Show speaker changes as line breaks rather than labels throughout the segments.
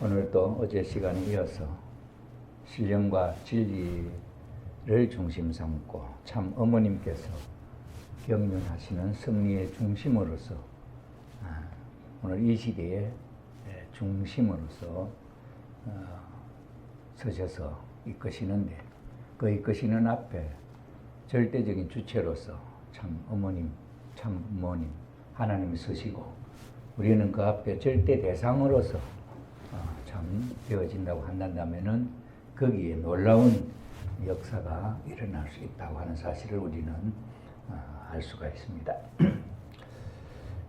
오늘도 어제 시간에 이어서 신령과 진리를 중심 삼고 참 어머님께서 경륜하시는 승리의 중심으로서 오늘 이 시대의 중심으로서 서셔서 이끄시는데, 그 이끄시는 앞에 절대적인 주체로서 참 어머님, 참 부모님 하나님이 서시고, 우리는 그 앞에 절대 대상으로서 참 되어진다고 한다면은 거기에 놀라운 역사가 일어날 수 있다고 하는 사실을 우리는 알 수가 있습니다.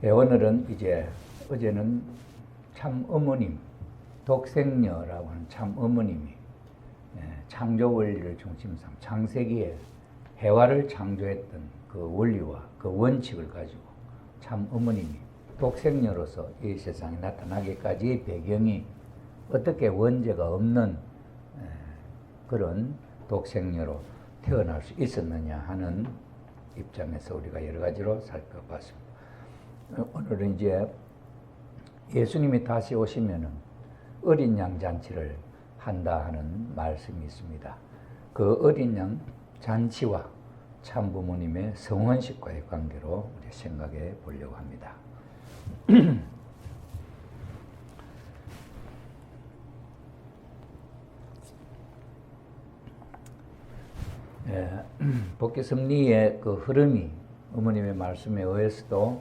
오늘은 어제는 참 어머님, 독생녀라고 하는 참 어머님이 창조 원리를 중심 삼 창세기에 해와를 창조했던 그 원리와 그 원칙을 가지고 참 어머님이 독생녀로서 이 세상에 나타나기까지의 배경이 어떻게 원죄가 없는 그런 독생녀로 태어날 수 있었느냐 하는 입장에서 우리가 여러 가지로 살펴봤습니다. 오늘은 이제 예수님이 다시 오시면은 어린 양 잔치를 한다 하는 말씀이 있습니다. 그 어린 양 잔치와 참 부모님의 성혼식과의 관계로 우리 생각해 보려고 합니다. 복귀 섭리의 그 흐름이 어머님의 말씀에 의해서도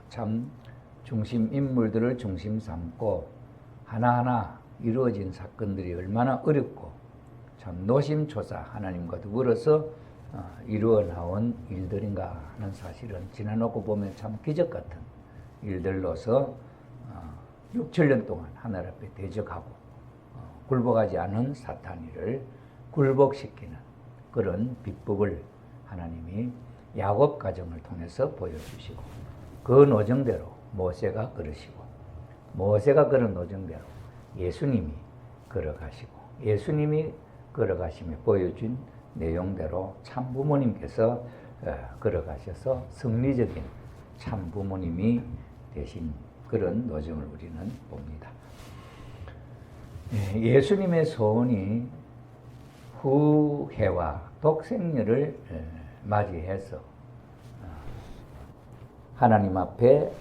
참 중심 인물들을 중심 삼고 하나하나 이루어진 사건들이 얼마나 어렵고 참 노심초사 하나님과 더불어서 이루어 나온 일들인가 하는 사실은 지나놓고 보면 참 기적 같은 일들로서 6,000년 동안 하늘 앞에 대적하고 굴복하지 않은 사탄이를 굴복시키는 그런 비법을 하나님이 야곱 가정을 통해서 보여주시고, 그 노정대로 모세가 걸으시고, 모세가 걸은 노정대로 예수님이 걸어가시고, 예수님이 걸어가시며 보여준 내용대로 참 부모님께서 걸어가셔서 승리적인 참 부모님이 되신 그런 노정을 우리는 봅니다. 예수님의 소원이 후해와 독생녀를 맞이해서 하나님 앞에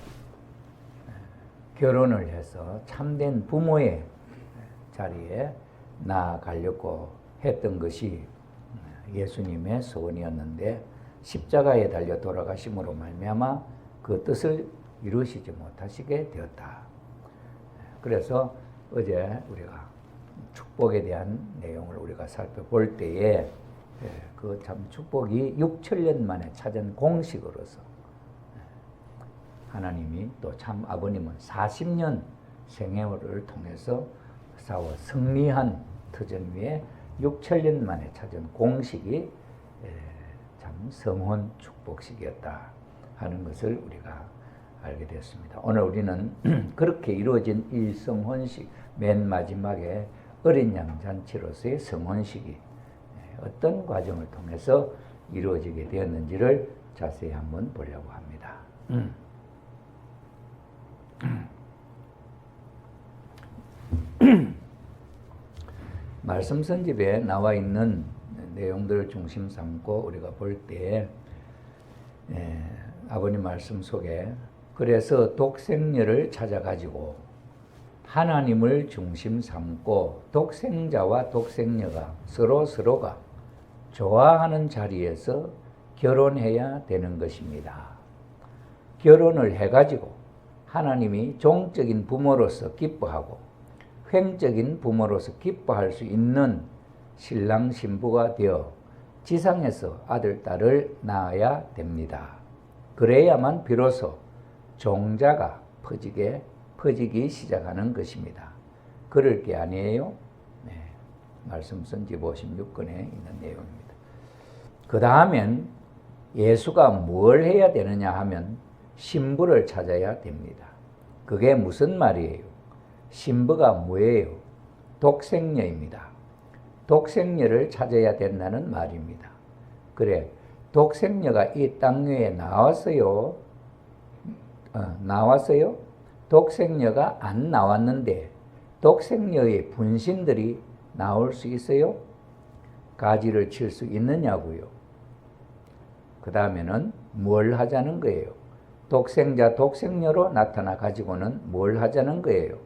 결혼을 해서 참된 부모의 자리에 나아가려고 했던 것이 예수님의 소원이었는데, 십자가에 달려 돌아가심으로 말미암아 그 뜻을 이루시지 못하시게 되었다. 그래서 어제 우리가 축복에 대한 내용을 우리가 살펴볼 때에 그 참 축복이 6,000년 만에 찾은 공식으로서 하나님이 또 참 아버님은 40년 생애를 통해서 싸워 승리한 터전 위에 6,000년 만에 찾은 공식이 참 성혼 축복식이었다 하는 것을 우리가 알게 되었습니다. 오늘 우리는 그렇게 이루어진 이 성혼식 맨 마지막에 어린 양 잔치로서의 성혼식이 어떤 과정을 통해서 이루어지게 되었는지를 자세히 한번 보려고 합니다. 말씀 선집에 나와 있는 내용들을 중심 삼고 우리가 볼 때 아버님 말씀 속에 그래서 독생녀를 찾아가지고 하나님을 중심 삼고 독생자와 독생녀가 서로가 좋아하는 자리에서 결혼해야 되는 것입니다. 결혼을 해가지고 하나님이 종적인 부모로서 기뻐하고 횡적인 부모로서 기뻐할 수 있는 신랑 신부가 되어 지상에서 아들, 딸을 낳아야 됩니다. 그래야만 비로소 종자가 퍼지기 시작하는 것입니다. 그럴 게 아니에요? 네, 말씀 선집 56권에 있는 내용입니다. 그 다음엔 예수가 뭘 해야 되느냐 하면 신부를 찾아야 됩니다. 그게 무슨 말이에요? 신부가 뭐예요? 독생녀입니다. 독생녀를 찾아야 된다는 말입니다. 그래, 독생녀가 이 땅 위에 나왔어요? 나왔어요? 독생녀가 안 나왔는데 독생녀의 분신들이 나올 수 있어요? 가지를 칠 수 있느냐고요. 그 다음에는 뭘 하자는 거예요? 독생자, 독생녀로 나타나 가지고는 뭘 하자는 거예요?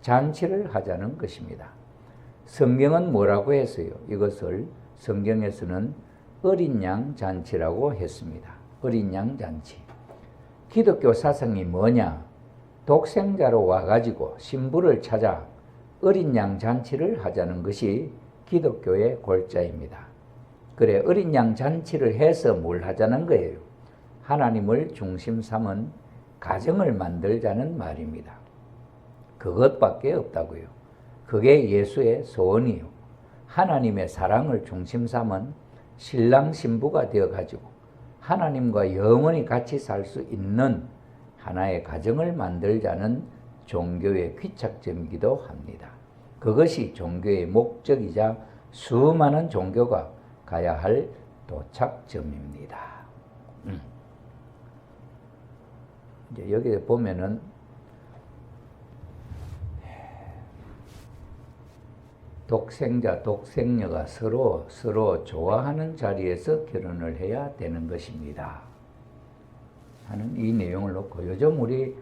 잔치를 하자는 것입니다. 성경은 뭐라고 했어요? 이것을 성경에서는 어린 양 잔치라고 했습니다. 어린 양 잔치. 기독교 사상이 뭐냐? 독생자로 와가지고 신부를 찾아 어린 양 잔치를 하자는 것이 기독교의 골자입니다. 그래, 어린 양 잔치를 해서 뭘 하자는 거예요? 하나님을 중심 삼은 가정을 만들자는 말입니다. 그것밖에 없다고요. 그게 예수의 소원이요. 하나님의 사랑을 중심 삼은 신랑 신부가 되어가지고 하나님과 영원히 같이 살 수 있는 하나의 가정을 만들자는 종교의 귀착점이기도 합니다. 그것이 종교의 목적이자 수많은 종교가 가야 할 도착점입니다. 이제 여기 보면은 독생자, 독생녀가 서로 좋아하는 자리에서 결혼을 해야 되는 것입니다. 하는 이 내용을 놓고 요즘 우리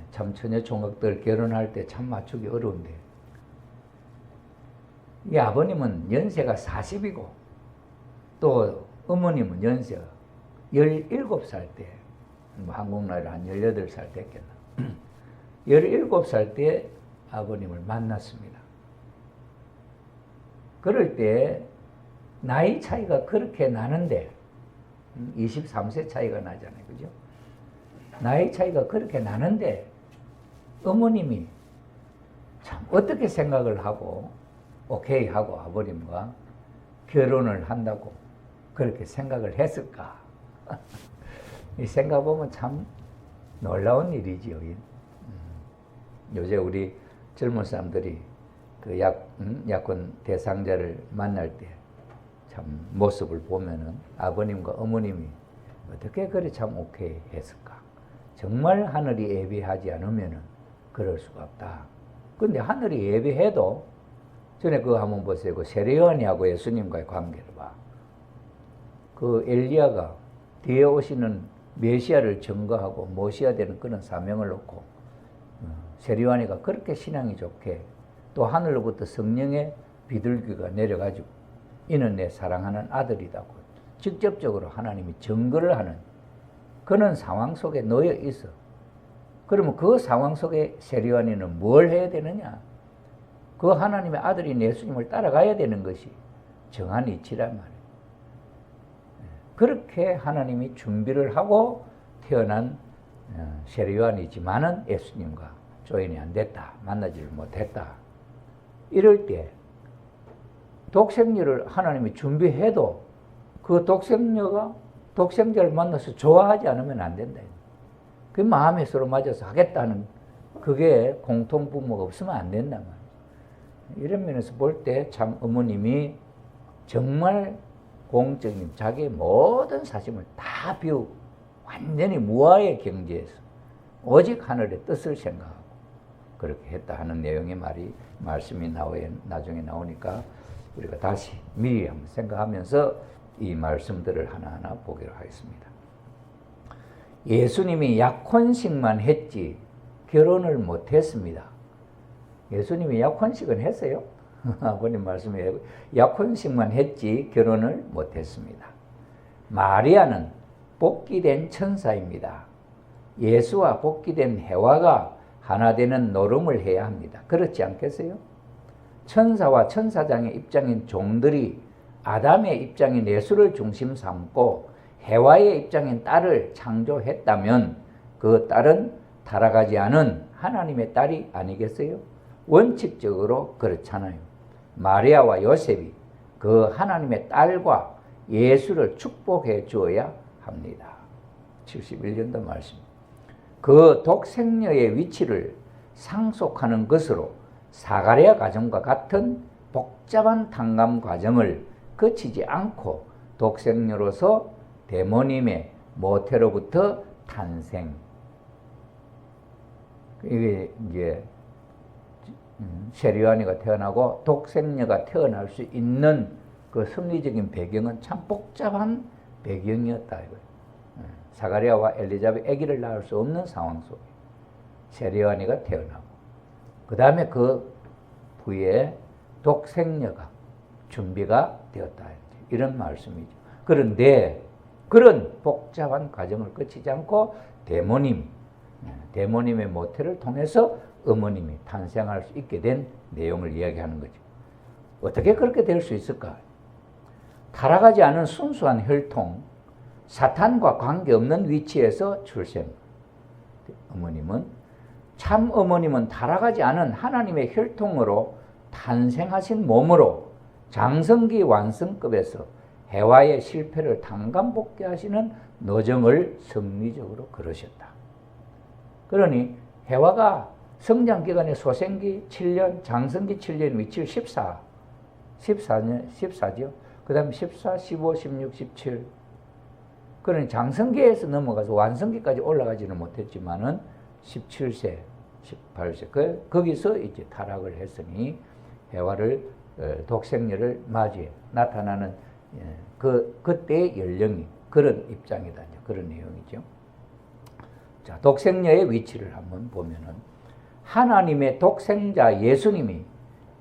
참 처녀 총각들 결혼할 때 참 맞추기 어려운데, 이 아버님은 연세가 40이고 또 어머님은 연세가 17살 때, 뭐 한국 나이로 한 18살 됐겠나. 17살 때 아버님을 만났습니다. 그럴 때 나이 차이가 그렇게 나는데 23세 차이가 나잖아요. 그죠? 나이 차이가 그렇게 나는데 어머님이 참 어떻게 생각을 하고 오케이 하고 아버님과 결혼을 한다고 그렇게 생각을 했을까? 이 생각 보면 참 놀라운 일이지요. 요새 우리 젊은 사람들이 그 약혼 대상자를 만날 때 참 모습을 보면은 아버님과 어머님이 어떻게 그래 참 오케이 했을까? 정말 하늘이 예비하지 않으면은 그럴 수가 없다. 근데 하늘이 예비해도 전에 그거 한번 보세요. 그 세례요한이하고 예수님과의 관계를 봐. 그 엘리야가 뒤에 오시는 메시아를 증거하고 모셔야 되는 그런 사명을 놓고 세례요한이가 그렇게 신앙이 좋게 또 하늘로부터 성령의 비둘기가 내려가지고 이는 내 사랑하는 아들이다고 직접적으로 하나님이 증거를 하는 그런 상황 속에 놓여 있어. 그러면 그 상황 속에 세례요한이는 뭘 해야 되느냐? 그 하나님의 아들인 예수님을 따라가야 되는 것이 정한 이치란 말이에요. 그렇게 하나님이 준비를 하고 태어난 세례요한이지만은 예수님과 조인이 안 됐다. 만나지를 못했다. 이럴 때 독생녀를 하나님이 준비해도 그 독생녀가 독생자를 만나서 좋아하지 않으면 안 된다. 그 마음에 서로 맞아서 하겠다는 그게 공통부모가 없으면 안 된단 말이에요. 이런 면에서 볼 때 참 어머님이 정말 공적인 자기의 모든 사심을 다 비우고 완전히 무아의 경지에서 오직 하늘의 뜻을 생각하고 그렇게 했다 하는 내용의 말씀이 나중에 나오니까 우리가 다시 미리 한번 생각하면서 이 말씀들을 하나하나 보기로 하겠습니다. 예수님이 약혼식만 했지 결혼을 못했습니다. 예수님이 약혼식은 했어요. 아버님 말씀에 약혼식만 했지 결혼을 못했습니다. 마리아는 복기된 천사입니다. 예수와 복기된 해와가 하나 되는 노름을 해야 합니다. 그렇지 않겠어요? 천사와 천사장의 입장인 종들이 아담의 입장인 예수를 중심 삼고 해와의 입장인 딸을 창조했다면 그 딸은 타락하지 않은 하나님의 딸이 아니겠어요? 원칙적으로 그렇잖아요. 마리아와 요셉이 그 하나님의 딸과 예수를 축복해 주어야 합니다. 71년도 말씀. 그 독생녀의 위치를 상속하는 것으로 사가랴 가정과 같은 복잡한 탕감 과정을 거치지 않고 독생녀로서 대모님의 모태로부터 탄생. 이게 이제 세리완이가 태어나고 독생녀가 태어날 수 있는 그 섭리적인 배경은 참 복잡한 배경이었다 이거예요. 사가랴와 엘리자벳 아기를 낳을 수 없는 상황 속에 세리완이가 태어나고 그 다음에 그 후에 독생녀가 준비가 되었다 이런 말씀이죠. 그런데 그런 복잡한 과정을 거치지 않고 대모님의 모태를 통해서 어머님이 탄생할 수 있게 된 내용을 이야기하는 거죠. 어떻게 그렇게 될 수 있을까? 타락하지 않은 순수한 혈통, 사탄과 관계없는 위치에서 출생. 참 어머님은 타락하지 않은 하나님의 혈통으로 탄생하신 몸으로 장성기 완성급에서 해와의 실패를 단감복귀하시는 노정을 섭리적으로 걸으셨다. 그러니 해와가 성장기간의 소생기 7년, 장성기 7년 위치를 14죠. 그 다음에 14, 15, 16, 17. 그러니 장성기에서 넘어가서 완성기까지 올라가지는 못했지만은 17세, 18세. 거기서 이제 타락을 했으니 해와를, 독생녀를 맞이해 나타나는 그때의 연령이 그런 입장이다. 그런 내용이죠. 자, 독생녀의 위치를 한번 보면은 하나님의 독생자 예수님이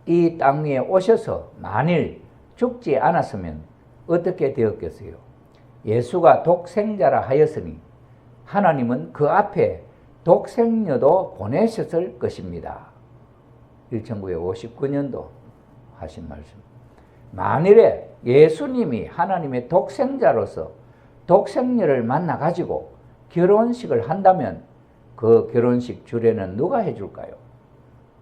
이 땅 위에 오셔서 만일 죽지 않았으면 어떻게 되었겠어요? 예수가 독생자라 하였으니 하나님은 그 앞에 독생녀도 보내셨을 것입니다. 1959년도 하신 말씀. 만일에 예수님이 하나님의 독생자로서 독생녀를 만나가지고 결혼식을 한다면 그 결혼식 주례는 누가 해줄까요?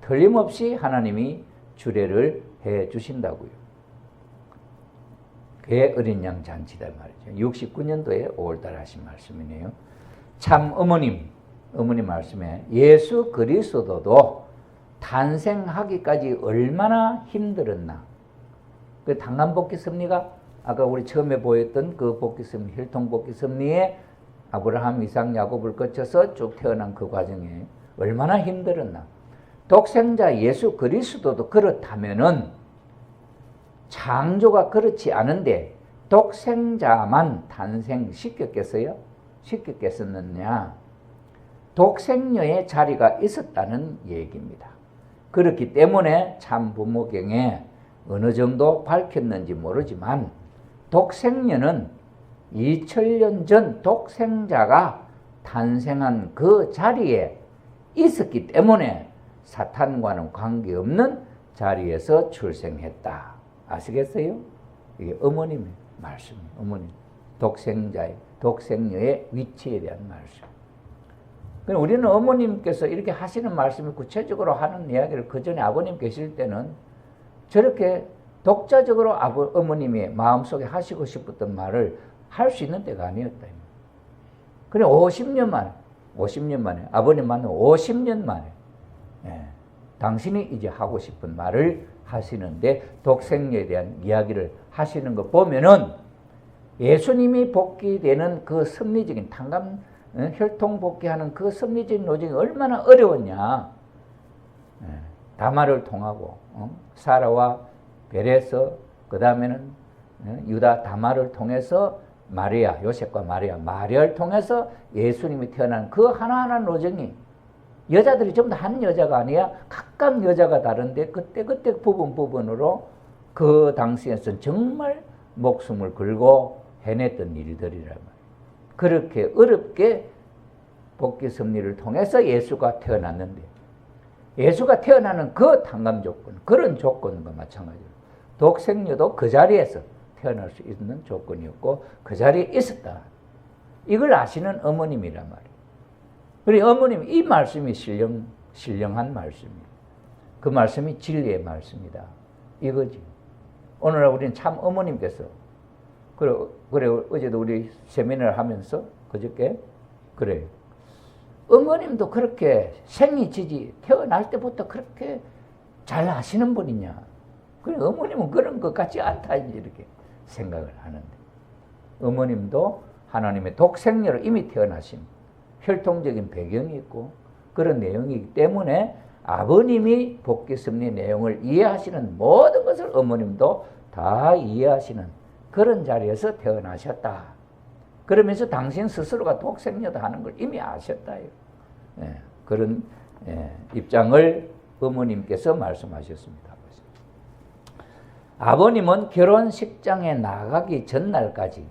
틀림없이 하나님이 주례를 해주신다고요. 그게 어린 양 잔치다 말이죠. 69년도에 5월달 하신 말씀이네요. 참 어머님 말씀에 예수 그리스도도 탄생하기까지 얼마나 힘들었나. 그 단감복귀 섭리가 아까 우리 처음에 보였던 그 복귀 섭리, 혈통 복귀 섭리에 아브라함, 이삭, 야곱을 거쳐서 쭉 태어난 그 과정에 얼마나 힘들었나. 독생자 예수 그리스도도 그렇다면은 창조가 그렇지 않은데 독생자만 탄생시켰겠어요? 시켰겠었느냐? 독생녀의 자리가 있었다는 얘기입니다. 그렇기 때문에 참 부모경에 어느 정도 밝혔는지 모르지만 독생녀는 2000년 전 독생자가 탄생한 그 자리에 있었기 때문에 사탄과는 관계없는 자리에서 출생했다. 아시겠어요? 이게 어머님의 말씀이에요. 어머님. 독생녀의 위치에 대한 말씀. 그럼 우리는 어머님께서 이렇게 하시는 말씀을 구체적으로 하는 이야기를 그 전에 아버님 계실 때는 저렇게 독자적으로 어머님이 마음속에 하시고 싶었던 말을 할 수 있는 때가 아니었다. 그래 50년 만에 아버님 만나고 50년 만에 당신이 이제 하고 싶은 말을 하시는데 독생녀에 대한 이야기를 하시는 거 보면은 예수님이 복귀되는 그 섭리적인 혈통 복귀하는 그 섭리적인 노정이 얼마나 어려웠냐. 다말을 통하고 사라와 벨에서 그 다음에는 유다 다말을 통해서 마리아, 요셉과 마리아를 통해서 예수님이 태어난 그 하나하나 노정이 여자들이 전부 다 한 여자가 아니야. 각각 여자가 다른데 그때 부분으로 그 당시에서는 정말 목숨을 걸고 해냈던 일들이란 말이에요. 그렇게 어렵게 복귀 섭리를 통해서 예수가 태어났는데 예수가 태어나는 그 탄감 조건, 그런 조건과 마찬가지로 독생녀도 그 자리에서 태어날 수 있는 조건이었고 그 자리에 있었다. 이걸 아시는 어머님이란 말이에요. 그리고 어머님 이 말씀이 신령한 말씀이에요. 그 말씀이 진리의 말씀이다. 이거지. 오늘날 우리는 참 어머님께서 그래 어제도 우리 세미나를 하면서 그저께 그래 어머님도 그렇게 생이지지 태어날 때부터 그렇게 잘 아시는 분이냐. 그래 어머님은 그런 것 같지 않다 이렇게 생각을 하는데 어머님도 하나님의 독생녀로 이미 태어나신 혈통적인 배경이 있고 그런 내용이기 때문에 아버님이 복귀 섭리 내용을 이해하시는 모든 것을 어머님도 다 이해하시는 그런 자리에서 태어나셨다. 그러면서 당신 스스로가 독생녀다 하는 걸 이미 아셨다. 그런 입장을 어머님께서 말씀하셨습니다. 아버님은 결혼식장에 나가기 전날까지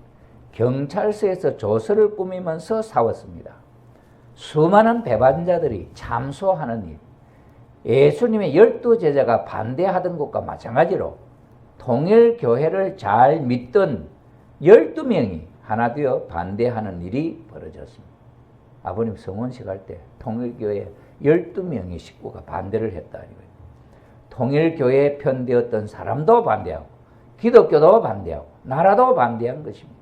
경찰서에서 조서를 꾸미면서 싸웠습니다. 수많은 배반자들이 참소하는 일, 예수님의 12제자가 반대하던 것과 마찬가지로 통일교회를 잘 믿던 12명이 하나 되어 반대하는 일이 벌어졌습니다. 아버님 성혼식 할 때 통일교회 12명의 식구가 반대를 했다. 통일교회에 편되었던 사람도 반대하고 기독교도 반대하고 나라도 반대한 것입니다.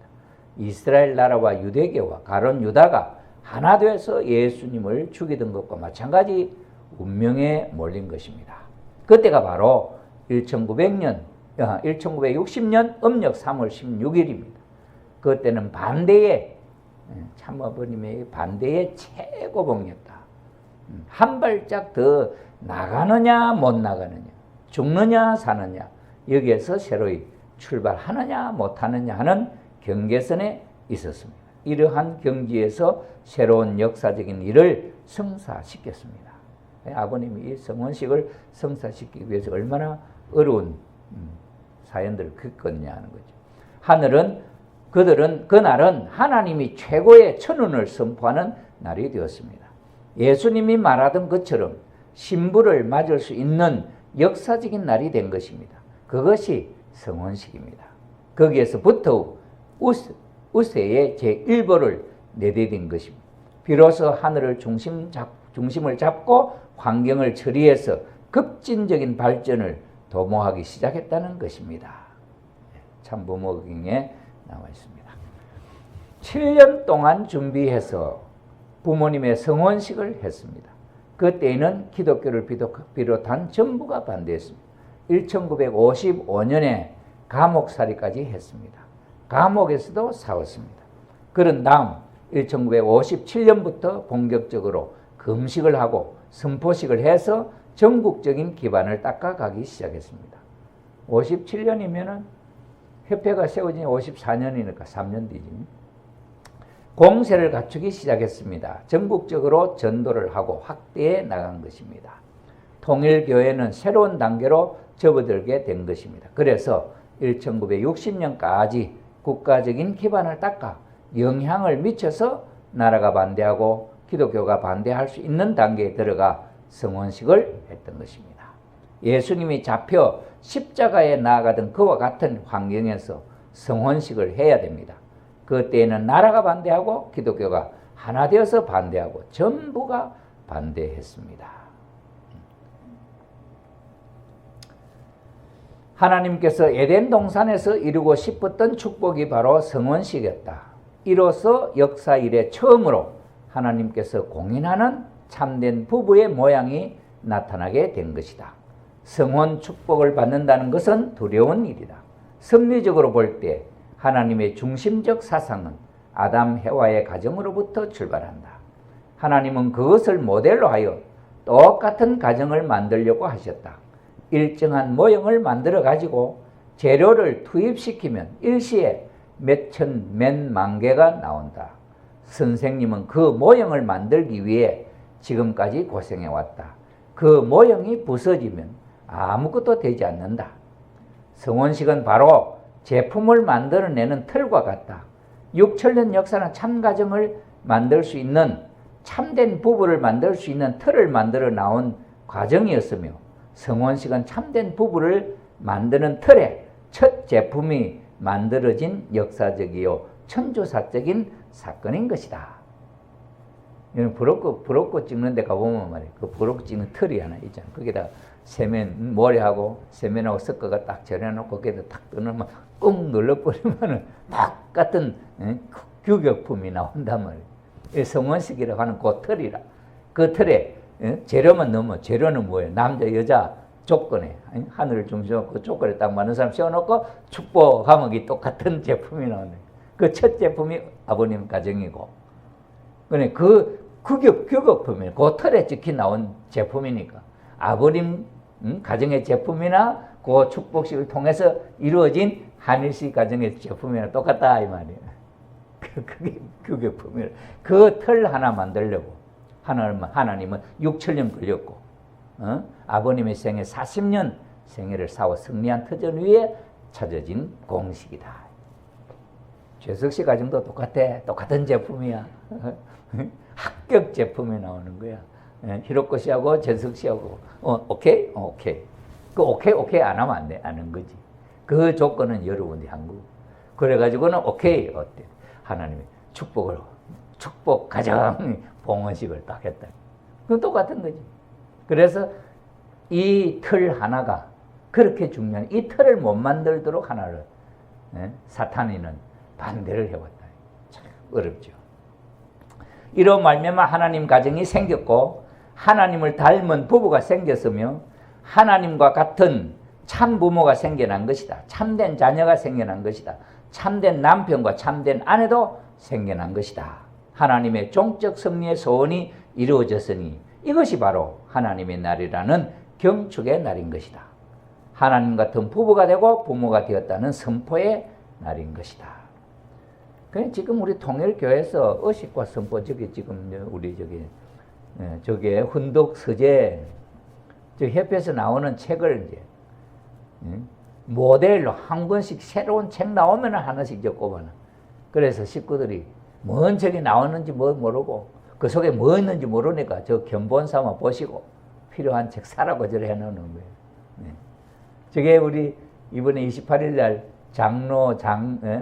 이스라엘 나라와 유대교와 가론 유다가 하나 되어서 예수님을 죽이던 것과 마찬가지 운명에 몰린 것입니다. 그때가 바로 1960년 음력 3월 16일입니다. 그때는 반대의 참아버님의 반대의 최고봉이었다. 한 발짝 더 나가느냐 못 나가느냐, 죽느냐 사느냐, 여기에서 새로이 출발하느냐 못하느냐 하는 경계선에 있었습니다. 이러한 경지에서 새로운 역사적인 일을 성사시켰습니다. 아버님이 이 성혼식을 성사시키기 위해서 얼마나 어려운 사연들을 겪었냐 하는 거죠. 그날은 하나님이 최고의 천운을 선포하는 날이 되었습니다. 예수님이 말하던 것처럼 신부를 맞을 수 있는 역사적인 날이 된 것입니다. 그것이 성혼식입니다. 거기에서부터 우세의 제1보를 내디딘 것입니다. 비로소 하늘을 중심을 잡고 환경을 처리해서 급진적인 발전을 도모하기 시작했다는 것입니다. 참부모경에 나와 있습니다. 7년 동안 준비해서 부모님의 성혼식을 했습니다. 그때에는 기독교를 비롯한 전부가 반대했습니다. 1955년에 감옥살이까지 했습니다. 감옥에서도 싸웠습니다. 그런 다음 1957년부터 본격적으로 금식을 하고 선포식을 해서 전국적인 기반을 닦아가기 시작했습니다. 57년이면은 협회가 세워진 54년이니까 3년 뒤지. 공세를 갖추기 시작했습니다. 전국적으로 전도를 하고 확대해 나간 것입니다. 통일교회는 새로운 단계로 접어들게 된 것입니다. 그래서 1960년까지 국가적인 기반을 닦아 영향을 미쳐서 나라가 반대하고 기독교가 반대할 수 있는 단계에 들어가 성혼식을 했던 것입니다. 예수님이 잡혀 십자가에 나아가던 그와 같은 환경에서 성혼식을 해야 됩니다. 그때에는 나라가 반대하고 기독교가 하나 되어서 반대하고 전부가 반대했습니다. 하나님께서 에덴 동산에서 이루고 싶었던 축복이 바로 성혼식이었다. 이로써 역사 이래 처음으로 하나님께서 공인하는 참된 부부의 모양이 나타나게 된 것이다. 성혼 축복을 받는다는 것은 두려운 일이다. 섭리적으로 볼 때 하나님의 중심적 사상은 아담 해와의 가정으로부터 출발한다. 하나님은 그것을 모델로 하여 똑같은 가정을 만들려고 하셨다. 일정한 모형을 만들어 가지고 재료를 투입시키면 일시에 몇 천, 몇 만 개가 나온다. 선생님은 그 모형을 만들기 위해 지금까지 고생해왔다. 그 모형이 부서지면 아무것도 되지 않는다. 성혼식은 바로 제품을 만들어내는 틀과 같다. 6천년 역사는 참가정을 만들 수 있는 참된 부부를 만들 수 있는 틀을 만들어 나온 과정이었으며 성혼식은 참된 부부를 만드는 틀의 첫 제품이 만들어진 역사적이요 천조사적인 사건인 것이다. 브로커 찍는 데 가보면 말이야. 그 브로커 찍는 틀이 하나 있잖아. 거기다 세면, 모래하고 세면하고 섞어가 딱 절여놓고 거기다 탁 뜨면 꾹 눌러버리면 똑같은 규격품이 나온단 말이야. 성혼식이라고 하는 그 틀이라. 그 틀에 재료만 넣으면 재료는 뭐예요? 남자, 여자 조건에 하늘을 중심으로 그 조건에 딱 맞는 사람 세워놓고 축복하면 똑같은 제품이 나오네. 그 첫 제품이 아버님 가정이고, 그래 그 규격품이 그 틀에 찍혀 나온 제품이니까 아버님 가정의 제품이나 그 축복식을 통해서 이루어진 한일식 가정의 제품이나 똑같다 이 말이에요. 그게 품이에요. 그 틀 하나 만들려고 하나님은 6천년 걸렸고 아버님의 생애 40년 생애를 싸워 승리한 터전 위에 찾아진 공식이다. 최석씨 가정도 똑같은 제품이야. 합격 제품이 나오는 거야. 히로코 씨하고 재석 씨하고 오케이? 오케이. 그 오케이 안 하면 안 돼. 하는 거지. 그 조건은 여러분이 한 거고. 그래가지고는 오케이 어때? 하나님이 축복 가정 봉헌식을 딱 했다. 그건 똑같은 거지. 그래서 이 틀 하나가 그렇게 중요한 이 틀을 못 만들도록 하나를 사탄이는 반대를 해왔다. 참 어렵죠. 이로 말미암아 하나님 가정이 생겼고 하나님을 닮은 부부가 생겼으며 하나님과 같은 참 부모가 생겨난 것이다. 참된 자녀가 생겨난 것이다. 참된 남편과 참된 아내도 생겨난 것이다. 하나님의 종적 섭리의 소원이 이루어졌으니 이것이 바로 하나님의 날이라는 경축의 날인 것이다. 하나님 같은 부부가 되고 부모가 되었다는 선포의 날인 것이다. 그냥 지금 우리 통일교회에서 의식과 선포 지금 우리 저게 훈독 서재 저 협회에서 나오는 책을 이제 모델로 한 권씩 새로운 책 나오면 하나씩 꼽아놔. 그래서 식구들이 뭔 책이 나오는지 모르고 그 속에 뭐 있는지 모르니까 저 견본 삼아 보시고 필요한 책 사라고 저래 해놓는 거예요. 저게 우리 이번에 28일 날 장로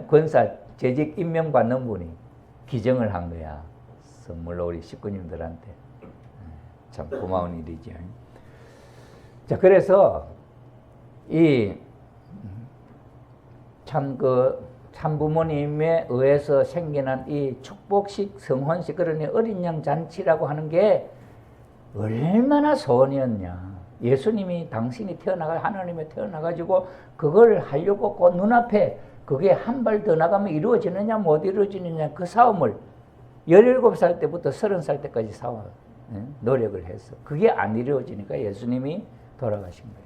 권사 재직 임명받는 분이 기증을 한 거야. 선물로 우리 식구님들한테. 참 고마운 일이죠. 자, 그래서 참 부모님에 의해서 생겨난 이 축복식, 성혼식, 그러니 어린 양 잔치라고 하는 게 얼마나 소원이었냐. 예수님이 당신이 하나님에 태어나가지고 그걸 하려고 그 눈앞에 그게 한 발 더 나가면 이루어지느냐 못 이루어지느냐 그 싸움을 17살 때부터 30살 때까지 싸워 노력을 했어. 그게 안 이루어지니까 예수님이 돌아가신 거예요.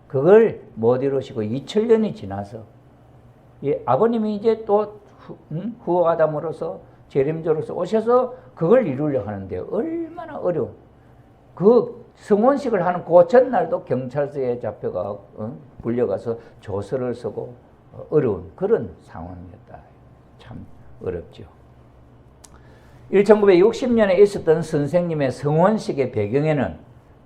그걸 못 이루시고 2000년이 지나서 아버님이 이제 또 후아담으로서 재림자로서 오셔서 그걸 이루려고 하는데 얼마나 어려워. 그 성혼식을 하는 그 전날도 경찰서에 잡혀가 불려가서 조서를 쓰고 어려운 그런 상황이었다. 참 어렵죠. 1960년에 있었던 선생님의 성혼식의 배경에는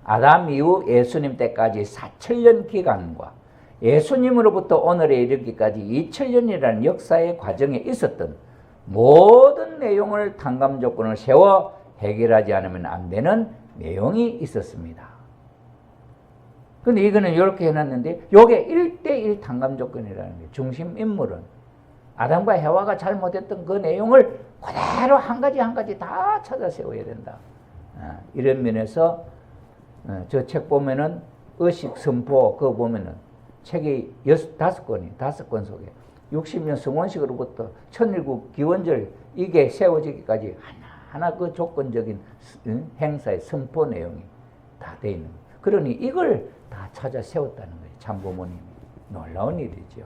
아담 이후 예수님 때까지 4000년 기간과 예수님으로부터 오늘에 이르기까지 2000년이라는 역사의 과정에 있었던 모든 내용을 탕감 조건을 세워 해결하지 않으면 안 되는 내용이 있었습니다. 근데 이거는 이렇게 해놨는데 요게 1대1 탕감 조건이라는 게 중심 인물은 아담과 해와가 잘못했던 그 내용을 그대로 한 가지 다 찾아 세워야 된다. 이런 면에서 저 책 보면은 의식 선포 그거 보면은 책이 5권 속에 60년 성혼식으로부터 천일국 기원절 이게 세워지기까지 하나 그 조건적인 행사의 선포 내용이 다 돼 있는 거예요. 그러니 이걸 다 찾아 세웠다는 거예요. 참부모님이. 놀라운 일이죠.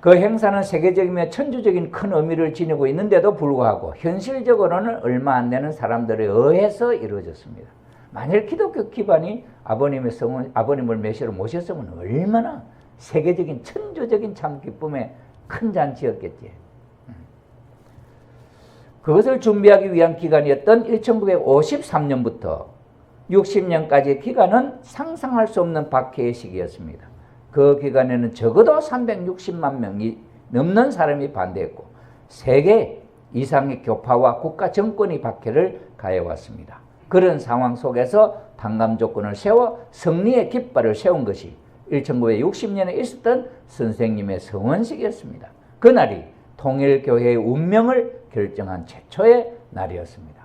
그 행사는 세계적이며 천주적인 큰 의미를 지니고 있는데도 불구하고 현실적으로는 얼마 안 되는 사람들에 의해서 이루어졌습니다. 만일 기독교 기반이 아버님을 메시아로 모셨으면 얼마나 세계적인 천주적인 참 기쁨의 큰 잔치였겠지. 그것을 준비하기 위한 기간이었던 1953년부터 60년까지의 기간은 상상할 수 없는 박해의 시기였습니다. 그 기간에는 적어도 360만 명이 넘는 사람이 반대했고 3개 이상의 교파와 국가 정권이 박해를 가해왔습니다. 그런 상황 속에서 탕감 조건을 세워 승리의 깃발을 세운 것이 1960년에 있었던 선생님의 성혼식이었습니다. 그날이 통일교회의 운명을 결정한 최초의 날이었습니다.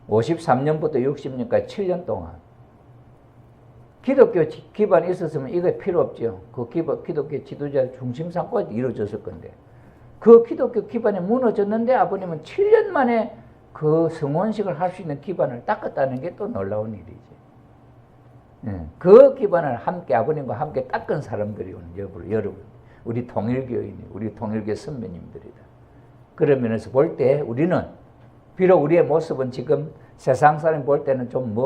53년부터 60년까지 7년 동안 기독교 기반이 있었으면 이게 필요 없죠. 그 기독교 지도자 중심 삼고 이루어졌을 건데 그 기독교 기반이 무너졌는데 아버님은 7년 만에 그 성혼식을 할 수 있는 기반을 닦았다는 게 또 놀라운 일이지. 그 기반을 함께 아버님과 함께 닦은 사람들이 오늘 여러분, 우리 통일교인이, 우리 통일교 선배님들이다. 그런 면에서 볼 때 우리는 비록 우리의 모습은 지금 세상 사람이 볼 때는 좀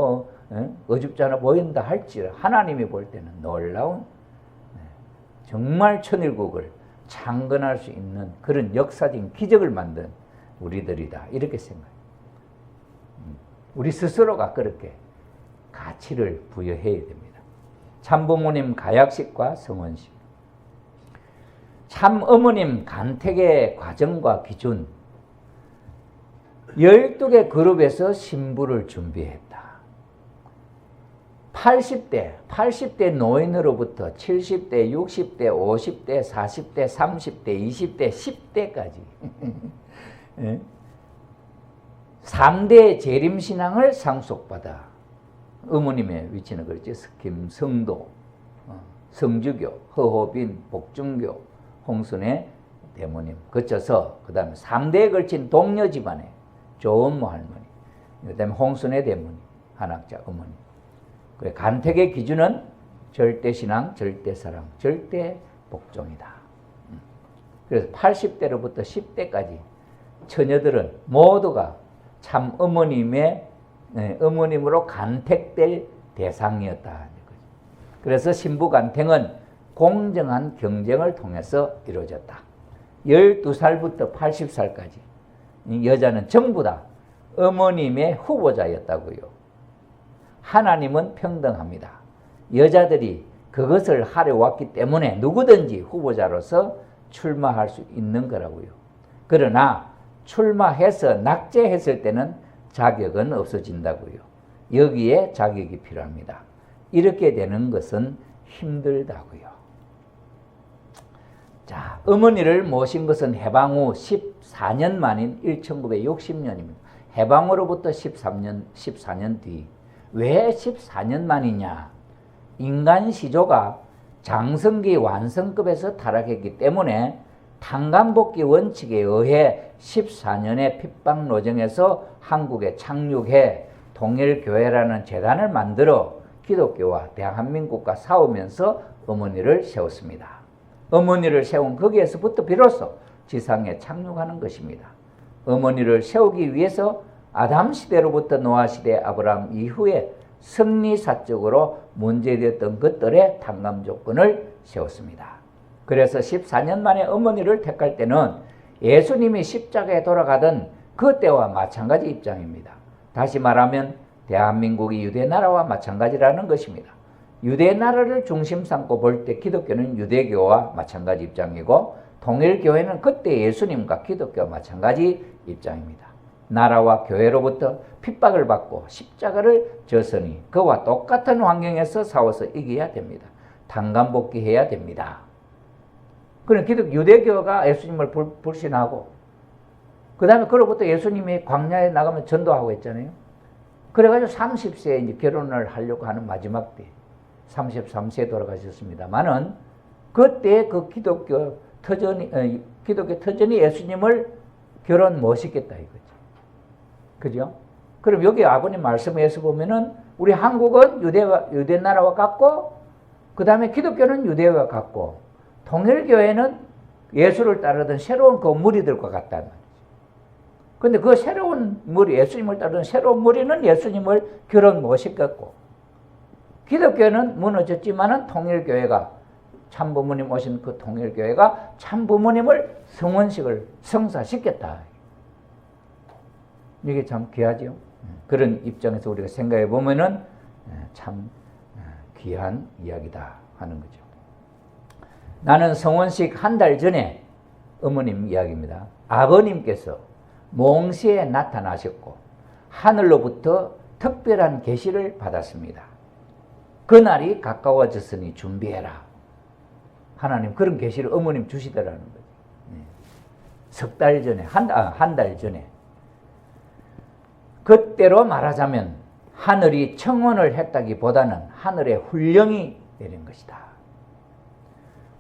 어줍잖아 보인다 할지라 하나님이 볼 때는 놀라운 정말 천일국을 창건할 수 있는 그런 역사적인 기적을 만든 우리들이다. 이렇게 생각해요. 우리 스스로가 그렇게 가치를 부여해야 됩니다. 참부모님 가약식과 성혼식, 참어머님 간택의 과정과 기준, 12개 그룹에서 신부를 준비했다. 80대 노인으로부터 70대, 60대, 50대, 40대, 30대, 20대, 10대까지 3대 재림신앙을 상속받아 어머님의 위치는 그렇지. 김성도, 성주교, 허호빈, 복중교, 홍순의 대모님 거쳐서 그 다음에 3대에 걸친 동료 집안의 조은모 할머니, 그 다음에 홍순의 대모님, 한학자 어머니. 간택의 기준은 절대신앙, 절대사랑, 절대복종이다. 그래서 80대로부터 10대까지 처녀들은 모두가 참 어머님으로 간택될 대상이었다. 그래서 신부 간택은 공정한 경쟁을 통해서 이루어졌다. 12살부터 80살까지 여자는 전부 다 어머님의 후보자였다고요. 하나님은 평등합니다. 여자들이 그것을 하려 왔기 때문에 누구든지 후보자로서 출마할 수 있는 거라고요. 그러나 출마해서 낙제했을 때는 자격은 없어진다고요. 여기에 자격이 필요합니다. 이렇게 되는 것은 힘들다고요. 자, 어머니를 모신 것은 해방 후 14년 만인 1960년입니다. 해방으로부터 14년 뒤. 왜 14년 만이냐? 인간 시조가 장성기 완성급에서 타락했기 때문에 탄감복귀 원칙에 의해 14년의 핍박 노정에서 한국에 착륙해 통일교회라는 재단을 만들어 기독교와 대한민국과 싸우면서 어머니를 세웠습니다. 어머니를 세운 거기에서부터 비로소 지상에 착륙하는 것입니다. 어머니를 세우기 위해서 아담 시대로부터 노아 시대 아브라함 이후에 성리사적으로 문제되었던 것들의 탕감 조건을 세웠습니다. 그래서 14년 만에 어머니를 택할 때는 예수님이 십자가에 돌아가던 그때와 마찬가지 입장입니다. 다시 말하면 대한민국이 유대나라와 마찬가지라는 것입니다. 유대나라를 중심 삼고 볼 때 기독교는 유대교와 마찬가지 입장이고 통일교회는 그때 예수님과 기독교와 마찬가지 입장입니다. 나라와 교회로부터 핍박을 받고 십자가를 졌으니 그와 똑같은 환경에서 싸워서 이겨야 됩니다. 탄감복귀해야 됩니다. 그럼 유대교가 예수님을 불신하고 그 다음에 그로부터 예수님이 광야에 나가면 전도하고 했잖아요. 그래가지고 30세에 이제 결혼을 하려고 하는 마지막 때 33세에 돌아가셨습니다만은 그때 그 기독교 터전이 예수님을 결혼 못 시켰다 이거죠. 그죠? 그럼 여기 아버님 말씀에서 보면은 우리 한국은 유대나라와 같고 그 다음에 기독교는 유대와 같고 통일교회는 예수를 따르던 새로운 그 무리들과 같다는 말이죠. 근데 그 새로운 무리, 예수님을 따르던 새로운 무리는 예수님을 결혼 못 시켰고 기독교는 무너졌지만은 통일교회가 참부모님 오신 그 통일교회가 참부모님을 성혼식을 성사시켰다. 이게 참 귀하죠. 그런 입장에서 우리가 생각해 보면은 참 귀한 이야기다 하는 거죠. 나는 성혼식 한 달 전에 어머님 이야기입니다. 아버님께서 몽시에 나타나셨고 하늘로부터 특별한 계시를 받았습니다. 그날이 가까워졌으니 준비해라. 하나님 그런 계시를 어머님 주시더라는 거죠. 석 달 전에, 한 달 전에. 그때로 말하자면 하늘이 청혼을 했다기보다는 하늘의 훈령이 내린 것이다.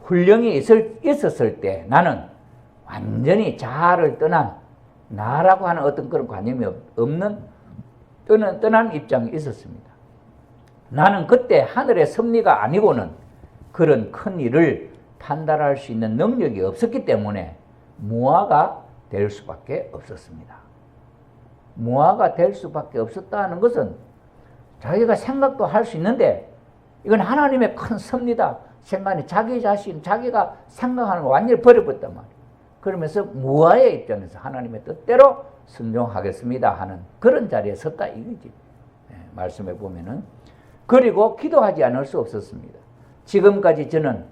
훈령이 있었을 때 나는 완전히 자아를 떠난 나라고 하는 어떤 그런 관념이 없는 떠난 입장이 있었습니다. 나는 그때 하늘의 섭리가 아니고는 그런 큰 일을 판단할 수 있는 능력이 없었기 때문에 무화가 될 수밖에 없었습니다. 무화가 될 수밖에 없었다는 것은 자기가 생각도 할 수 있는데 이건 하나님의 큰 섭리다 생각하니 자기 자신, 자기가 생각하는 거 완전히 버려버렸단 말이에요. 그러면서 무화의 입장에서 하나님의 뜻대로 순종하겠습니다 하는 그런 자리에 섰다 이거지. 말씀해 보면은. 그리고 기도하지 않을 수 없었습니다. 지금까지 저는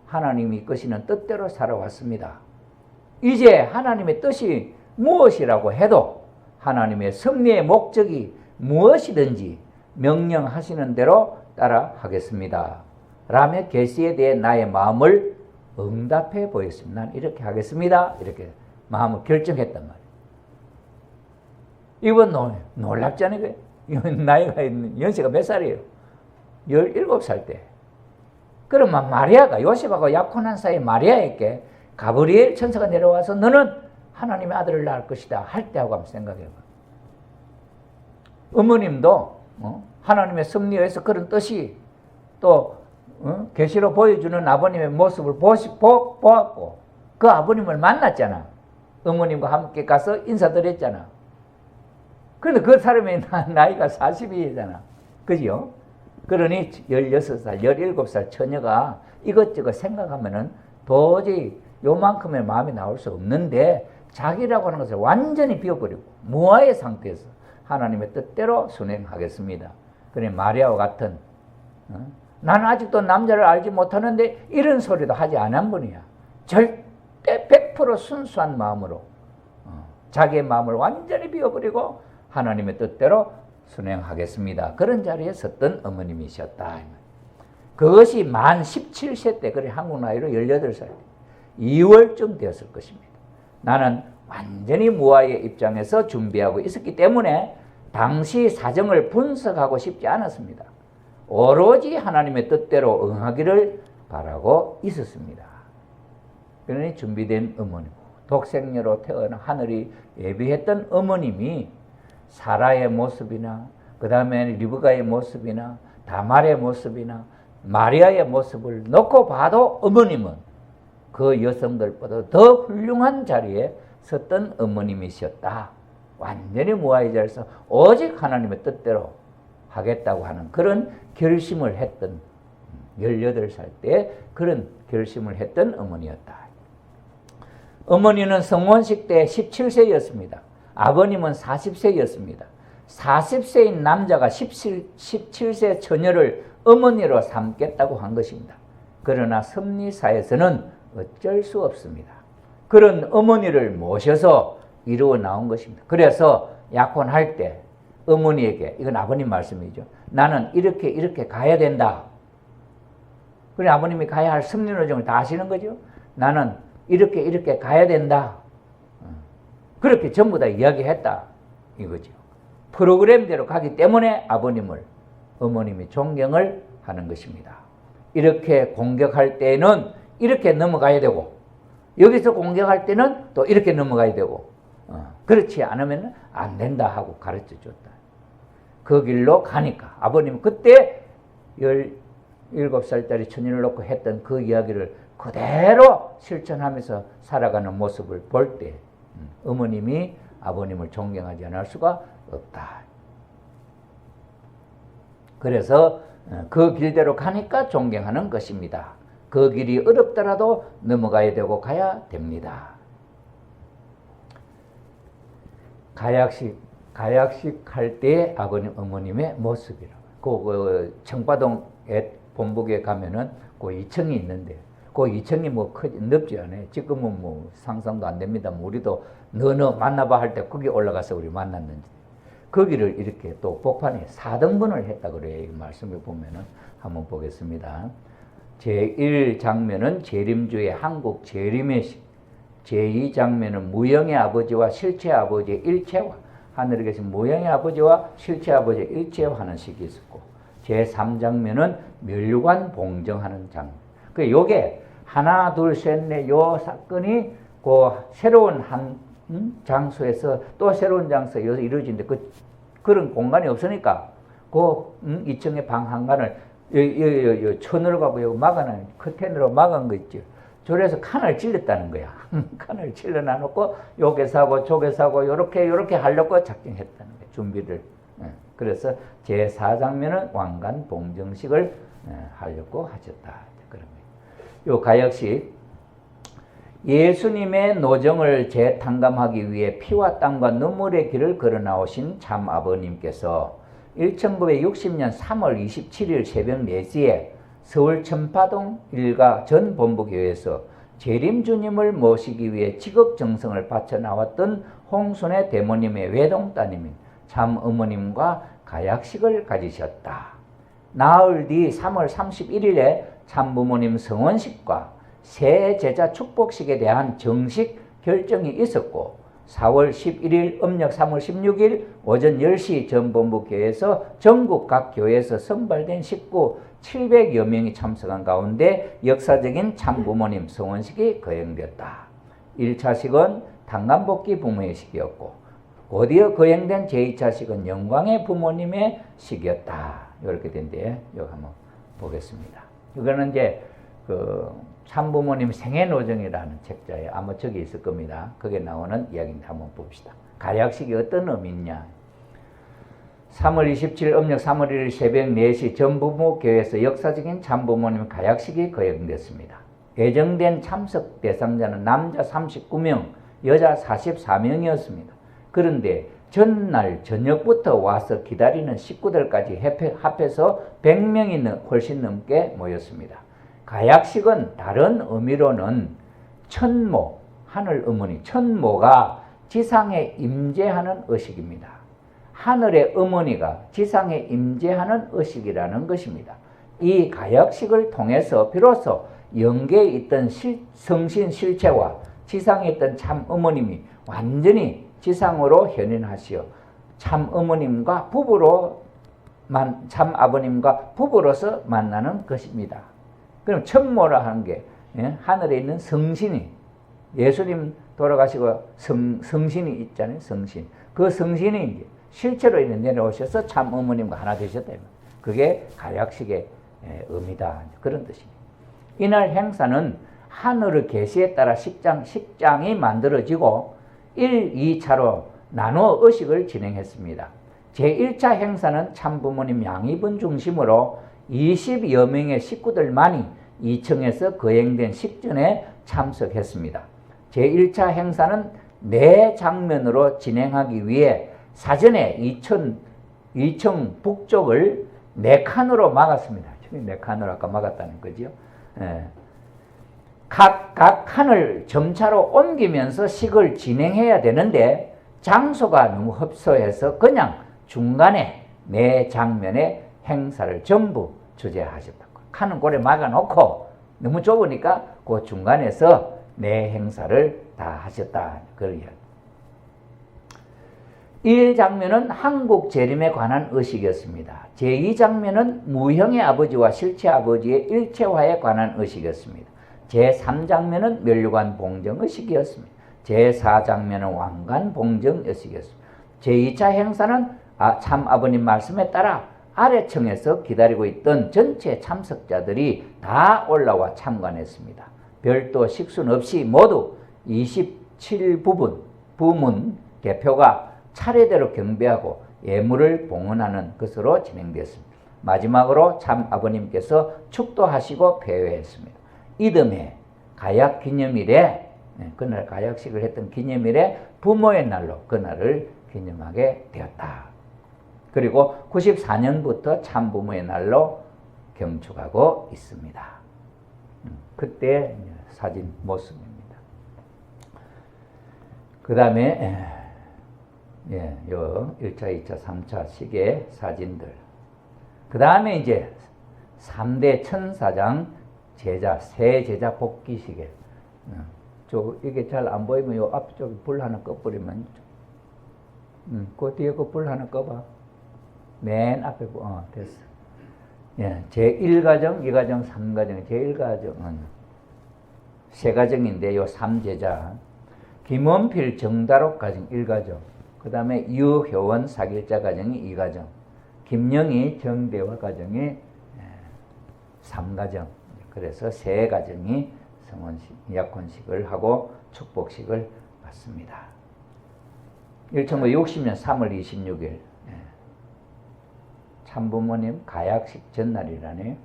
하나님이 이끄시는 뜻대로 살아왔습니다. 이제 하나님의 뜻이 무엇이라고 해도 하나님의 섭리의 목적이 무엇이든지 명령하시는 대로 따라 하겠습니다. 라며 계시에 대해 나의 마음을 응답해 보였습니다. 난 이렇게 하겠습니다. 이렇게 마음을 결정했단 말이에요. 이건 놀랍잖아요. 이건 나이가 있는 연세가 몇 살이에요? 17살 때. 그러면 마리아가 요셉하고 약혼한 사이 마리아에게 가브리엘 천사가 내려와서 너는 하나님의 아들을 낳을 것이다 할 때하고 한번 생각해봐. 어머님도 하나님의 섭리에 의해서 그런 뜻이 또 계시로 보여주는 아버님의 모습을 보았고 그 아버님을 만났잖아. 어머님과 함께 가서 인사드렸잖아. 그런데 그 사람의 나이가 40이잖아. 그죠? 그러니 16살, 17살 처녀가 이것저것 생각하면은 도저히 요만큼의 마음이 나올 수 없는데 자기라고 하는 것을 완전히 비워버리고 무아의 상태에서 하나님의 뜻대로 순행하겠습니다. 그래 마리아와 같은 나는 아직도 남자를 알지 못하는데 이런 소리도 하지 않은 분이야. 절대 100% 순수한 마음으로 자기의 마음을 완전히 비워버리고 하나님의 뜻대로 순행하겠습니다. 그런 자리에 섰던 어머님이셨다. 그것이 만 17세 때, 그래 한국 나이로 18살 때 2월쯤 되었을 것입니다. 나는 완전히 무아의 입장에서 준비하고 있었기 때문에 당시 사정을 분석하고 싶지 않았습니다. 오로지 하나님의 뜻대로 응하기를 바라고 있었습니다. 그러니 준비된 어머님, 독생녀로 태어나 하늘이 예비했던 어머님이 사라의 모습이나 그 다음에 리브가의 모습이나 다말의 모습이나 마리아의 모습을 놓고 봐도 어머님은 그 여성들보다 더 훌륭한 자리에 섰던 어머님이셨다. 완전히 무아의 자리에서 오직 하나님의 뜻대로 하겠다고 하는 그런 결심을 했던 18살 때 그런 결심을 했던 어머니였다. 어머니는 성혼식 때 17세였습니다. 아버님은 40세였습니다. 40세인 남자가 17세 처녀를 어머니로 삼겠다고 한 것입니다. 그러나 섭리사에서는 어쩔 수 없습니다. 그런 어머니를 모셔서 이루어 나온 것입니다. 그래서 약혼할 때 어머니에게, 이건 아버님 말씀이죠. 나는 이렇게 가야 된다. 그래 아버님이 가야 할 섭리노정을 다 아시는 거죠. 나는 이렇게 가야 된다. 그렇게 전부 다 이야기했다 이거죠. 프로그램대로 가기 때문에 어머님이 존경을 하는 것입니다. 이렇게 공격할 때는 이렇게 넘어가야 되고 여기서 공격할 때는 또 이렇게 넘어가야 되고 그렇지 않으면 안 된다 하고 가르쳐줬다. 그 길로 가니까 아버님은 그때 17살짜리 처녀를 놓고 했던 그 이야기를 그대로 실천하면서 살아가는 모습을 볼 때 어머님이 아버님을 존경하지 않을 수가 없다. 그래서 그 길대로 가니까 존경하는 것입니다. 그 길이 어렵더라도 넘어가야 되고 가야 됩니다. 가약식 할 때 어머님의 모습이라고. 그 청파동에 본부에 가면은 그 2층이 있는데 그 2층이 뭐 넓지 않아요. 지금은 뭐 상상도 안 됩니다. 우리도 너 만나봐 할 때 거기 올라가서 우리 만났는지. 거기를 이렇게 또 복판에 4등분을 했다 그래요. 이 말씀을 보면은 한번 보겠습니다. 제1장면은 재림주의 한국 재림의 식, 제2장면은 무영의 아버지와 실체 아버지의 일체화, 하늘에 계신 무영의 아버지와 실체 아버지의 일체화하는 식이 있었고, 제3장면은 멸류관 봉정하는 장면. 요게 하나 둘 셋 넷 요 사건이 그 새로운 한 장소에서 또 새로운 장소에 이루어지는데 그런 공간이 없으니까 그 2층의 방 한간을 천으로 가고 여기 막아놓은 커튼으로 막은 거 있죠. 저래서 칸을 찔렀다는 거야. 칸을 찔러 놔놓고 여기서 하고 저기서 하고 요렇게 하려고 작정했다는 거야. 준비를. 그래서 제4장면은 왕관 봉정식을 하려고 하셨다. 그런 거예요. 요 가역식 예수님의 노정을 재탕감하기 위해 피와 땀과 눈물의 길을 걸어 나오신 참 아버님께서 1960년 3월 27일 새벽 4시에 서울 천파동 일가 전 본부교회에서 재림 주님을 모시기 위해 지극정성을 바쳐 나왔던 홍순의 대모님의 외동따님인 참 어머님과 가약식을 가지셨다. 나흘 뒤 3월 31일에 참부모님 성원식과 새 제자 축복식에 대한 정식 결정이 있었고 4월 11일 음력 3월 16일 오전 10시 전본부교회에서 전국 각 교회에서 선발된 식구 700여 명이 참석한 가운데 역사적인 참부모님 성원식이 거행되었다. 1차식은 당감복귀 부모의 식이었고 곧이어 거행된 제2차식은 영광의 부모님의 식이었다. 이렇게 된데 여기 한번 보겠습니다. 이거는 이제 참부모님 생애노정이라는 책자에 아마 적이 있을 겁니다. 거기에 나오는 이야기인데 한번 봅시다. 가약식이 어떤 의미냐. 3월 27일 음력 3월 1일 새벽 4시 전부모교회에서 역사적인 참부모님 가약식이 거행됐습니다. 예정된 참석 대상자는 남자 39명, 여자 44명이었습니다. 그런데 전날 저녁부터 와서 기다리는 식구들까지 합해서 100명이 훨씬 넘게 모였습니다. 가약식은 다른 의미로는 천모, 하늘 어머니, 천모가 지상에 임재하는 의식입니다. 하늘의 어머니가 지상에 임재하는 의식이라는 것입니다. 이 가약식을 통해서 비로소 영계에 있던 성신 실체와 지상에 있던 참 어머님이 완전히 지상으로 현현하시어 참 어머님과 참 아버님과 부부로서 만나는 것입니다. 그럼 천모라 하는 게 하늘에 있는 성신이 예수님 돌아가시고 성신이 있잖아요. 성신. 그 성신이 이제 실체로 내려오셔서 참 어머님과 하나 되셨다. 그게 가약식의 의미다. 그런 뜻입니다. 이날 행사는 하늘의 계시에 따라 식장이 만들어지고 1, 2차로 나누어 의식을 진행했습니다. 제1차 행사는 참부모님 양입은 중심으로 20여 명의 식구들만이 2층에서 거행된 식전에 참석했습니다. 제1차 행사는 4장면으로 진행하기 위해 사전에 2층 북쪽을 4칸으로 막았습니다. 4칸으로 아까 막았다는 거죠. 각 칸을 점차로 옮기면서 식을 진행해야 되는데 장소가 너무 협소해서 그냥 중간에 4장면의 행사를 전부 주재하셨다. 칸은 고래 막아놓고 너무 좁으니까 그 중간에서 4행사를 다 하셨다. 그런 이야기. 1장면은 한국 재림에 관한 의식이었습니다. 제2장면은 무형의 아버지와 실체 아버지의 일체화에 관한 의식이었습니다. 제3장면은 멸류관 봉정 의식이었습니다. 제4장면은 왕관 봉정 의식이었습니다. 제2차 행사는 참 아버님 말씀에 따라 아래층에서 기다리고 있던 전체 참석자들이 다 올라와 참관했습니다. 별도 식순 없이 모두 27부문 대표가 차례대로 경배하고 예물을 봉헌하는 것으로 진행되었습니다. 마지막으로 참 아버님께서 축도하시고 폐회했습니다. 이듬해 가약 기념일에 그날 가약식을 했던 기념일에 부모의 날로 그날을 기념하게 되었다. 그리고 94년부터 참부모의 날로 경축하고 있습니다. 그때 사진 모습입니다. 그 다음에 요 1차, 2차, 3차 시계 사진들. 그 다음에 이제 3대 천사장 제자, 새 제자 복귀 시계. 이게 잘 안 보이면 요 앞쪽에 불 하나 꺼버리면, 그 뒤에 그 불 하나 꺼봐. 맨 앞에, 됐어. 제1가정, 2가정, 3가정, 제1가정은 세 가정인데 요 3제자. 김원필 정다록 가정 1가정, 그 다음에 유효원 사길자 가정이 2가정, 김영희 정대화 가정이 3가정. 그래서 3가정이 성혼식, 약혼식을 하고 축복식을 받습니다. 1960년 3월 26일 참부모님 가약식 전날이라네요.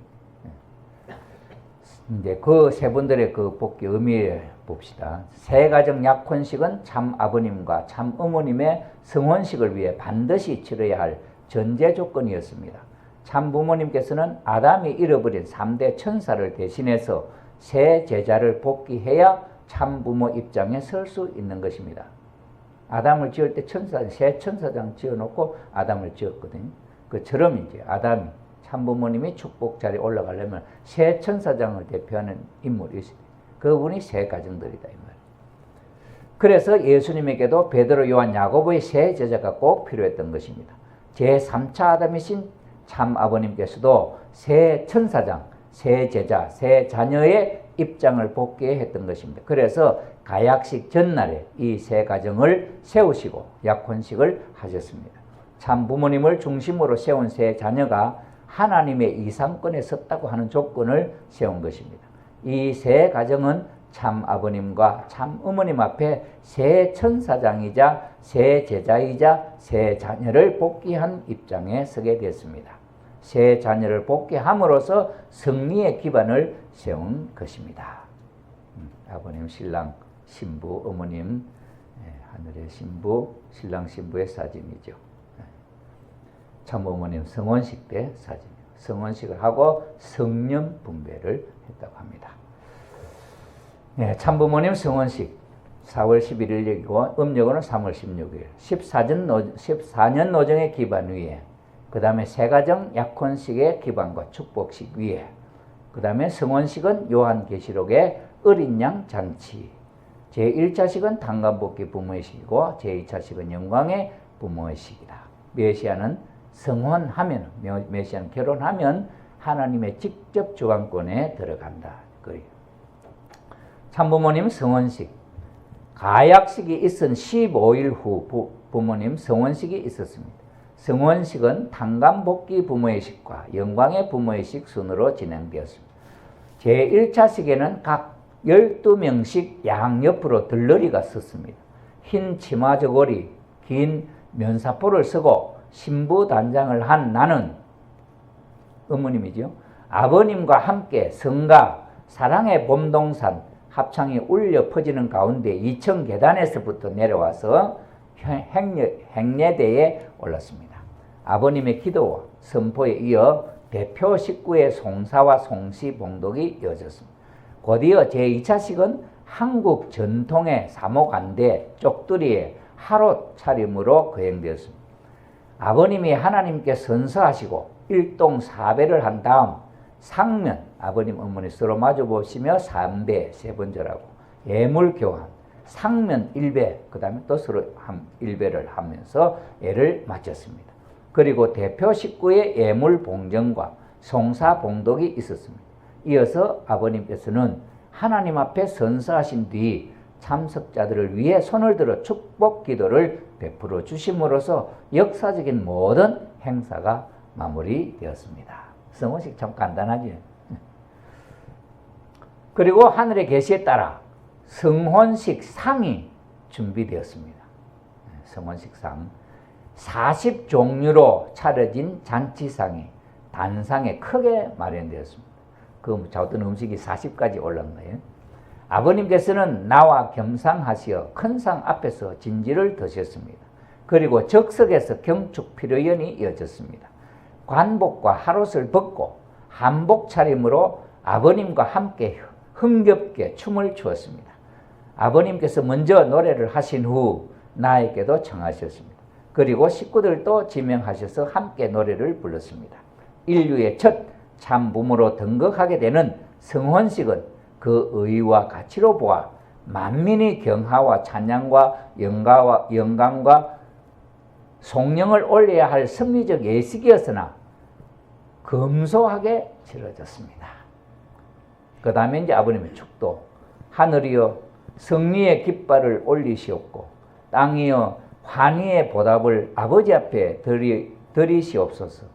이제 그 세 분들의 그 복귀 의미 봅시다. 3가정 약혼식은 참 아버님과 참 어머님의 성혼식을 위해 반드시 치러야 할 전제 조건이었습니다. 참 부모님께서는 아담이 잃어버린 3대 천사를 대신해서 새 제자를 복귀해야 참 부모 입장에 설 수 있는 것입니다. 아담을 지을 때 새 천사장 지어놓고 아담을 지었거든요. 그처럼 이제 아담이 참부모님이 축복 자리에 올라가려면 새 천사장을 대표하는 인물이 있어요. 그분이 새 가정들이다 이 말이에요. 그래서 예수님에게도 베드로, 요한, 야고보의 새 제자가 꼭 필요했던 것입니다. 제3차 아담이신 참 아버님께서도 새 천사장, 새 제자, 새 자녀의 입장을 복귀해 했던 것입니다. 그래서 가약식 전날에 이 새 가정을 세우시고 약혼식을 하셨습니다. 참 부모님을 중심으로 세운 새 자녀가 하나님의 이상권에 섰다고 하는 조건을 세운 것입니다. 이 새 가정은 참 아버님과 참 어머님 앞에 새 천사장이자 새 제자이자 새 자녀를 복귀한 입장에 서게 됐습니다. 새 자녀를 복귀함으로써 승리의 기반을 세운 것입니다. 아버님, 신랑, 신부, 어머님, 하늘의 신부, 신랑 신부의 사진이죠. 참 어머님 성혼식 때 사진이에요. 성혼식을 하고 성년 분배를 했다고 합니다. 네, 참부모님 성혼식 4월 11일이고 음력으로는 3월 16일 14년 노정의 기반 위에, 그 다음에 새가정 약혼식의 기반과 축복식 위에, 그 다음에 성혼식은 요한계시록의 어린 양 잔치, 제1차식은 단간복귀 부모의 식이고 제2차식은 영광의 부모의 식이다. 메시아는 성혼하면, 메시아는 결혼하면 하나님의 직접 주관권에 들어간다. 그래요. 참부모님 성혼식, 가약식이 있은 15일 후 부모님 성혼식이 있었습니다. 성혼식은 단간복귀 부모의 식과 영광의 부모의 식 순으로 진행되었습니다. 제1차식에는 각 12명씩 양옆으로 들러리가 섰습니다. 흰 치마 저고리, 긴 면사포를 쓰고 신부 단장을 한 나는, 어머님이죠, 아버님과 함께 성가, 사랑의 봄동산 합창이 울려 퍼지는 가운데 2층 계단에서부터 내려와서 행례대에 올랐습니다. 아버님의 기도와 선포에 이어 대표 식구의 송사와 송시 봉독이 이어졌습니다. 곧이어 제2차식은 한국 전통의 사목안대 쪽두리의 하롯 차림으로 거행되었습니다. 아버님이 하나님께 선서하시고 일동사배를 한 다음 상면, 아버님 어머니 서로 마주보시며 삼배, 세 번절하고 예물교환, 상면 1배, 그 다음에 또 서로 1배를 하면서 예를 마쳤습니다. 그리고 대표 식구의 예물 봉정과 송사 봉독이 있었습니다. 이어서 아버님께서는 하나님 앞에 선서하신 뒤 참석자들을 위해 손을 들어 축복 기도를 베풀어 주심으로써 역사적인 모든 행사가 마무리되었습니다. 성혼식 참 간단하죠. 그리고 하늘의 계시에 따라 성혼식 상이 준비되었습니다. 성혼식 상 40종류로 차려진 잔치상이 단상에 크게 마련되었습니다. 그 어떤 음식이 40가지 올랐나요? 아버님께서는 나와 겸상하시어 큰 상 앞에서 진지를 드셨습니다. 그리고 적석에서 경축 피로연이 이어졌습니다. 관복과 하롯을 벗고 한복 차림으로 아버님과 함께 흥겹게 춤을 추었습니다. 아버님께서 먼저 노래를 하신 후 나에게도 청하셨습니다. 그리고 식구들도 지명하셔서 함께 노래를 불렀습니다. 인류의 첫 참부모로 등극하게 되는 성혼식은 그 의의와 가치로 보아 만민이 경하와 찬양과 영광과 송영을 올려야 할 섭리적 예식이었으나 검소하게 치러졌습니다. 그 다음에 이제 아버님의 축도, 하늘이여 승리의 깃발을 올리시옵고 땅이여 환희의 보답을 아버지 앞에 드리시옵소서.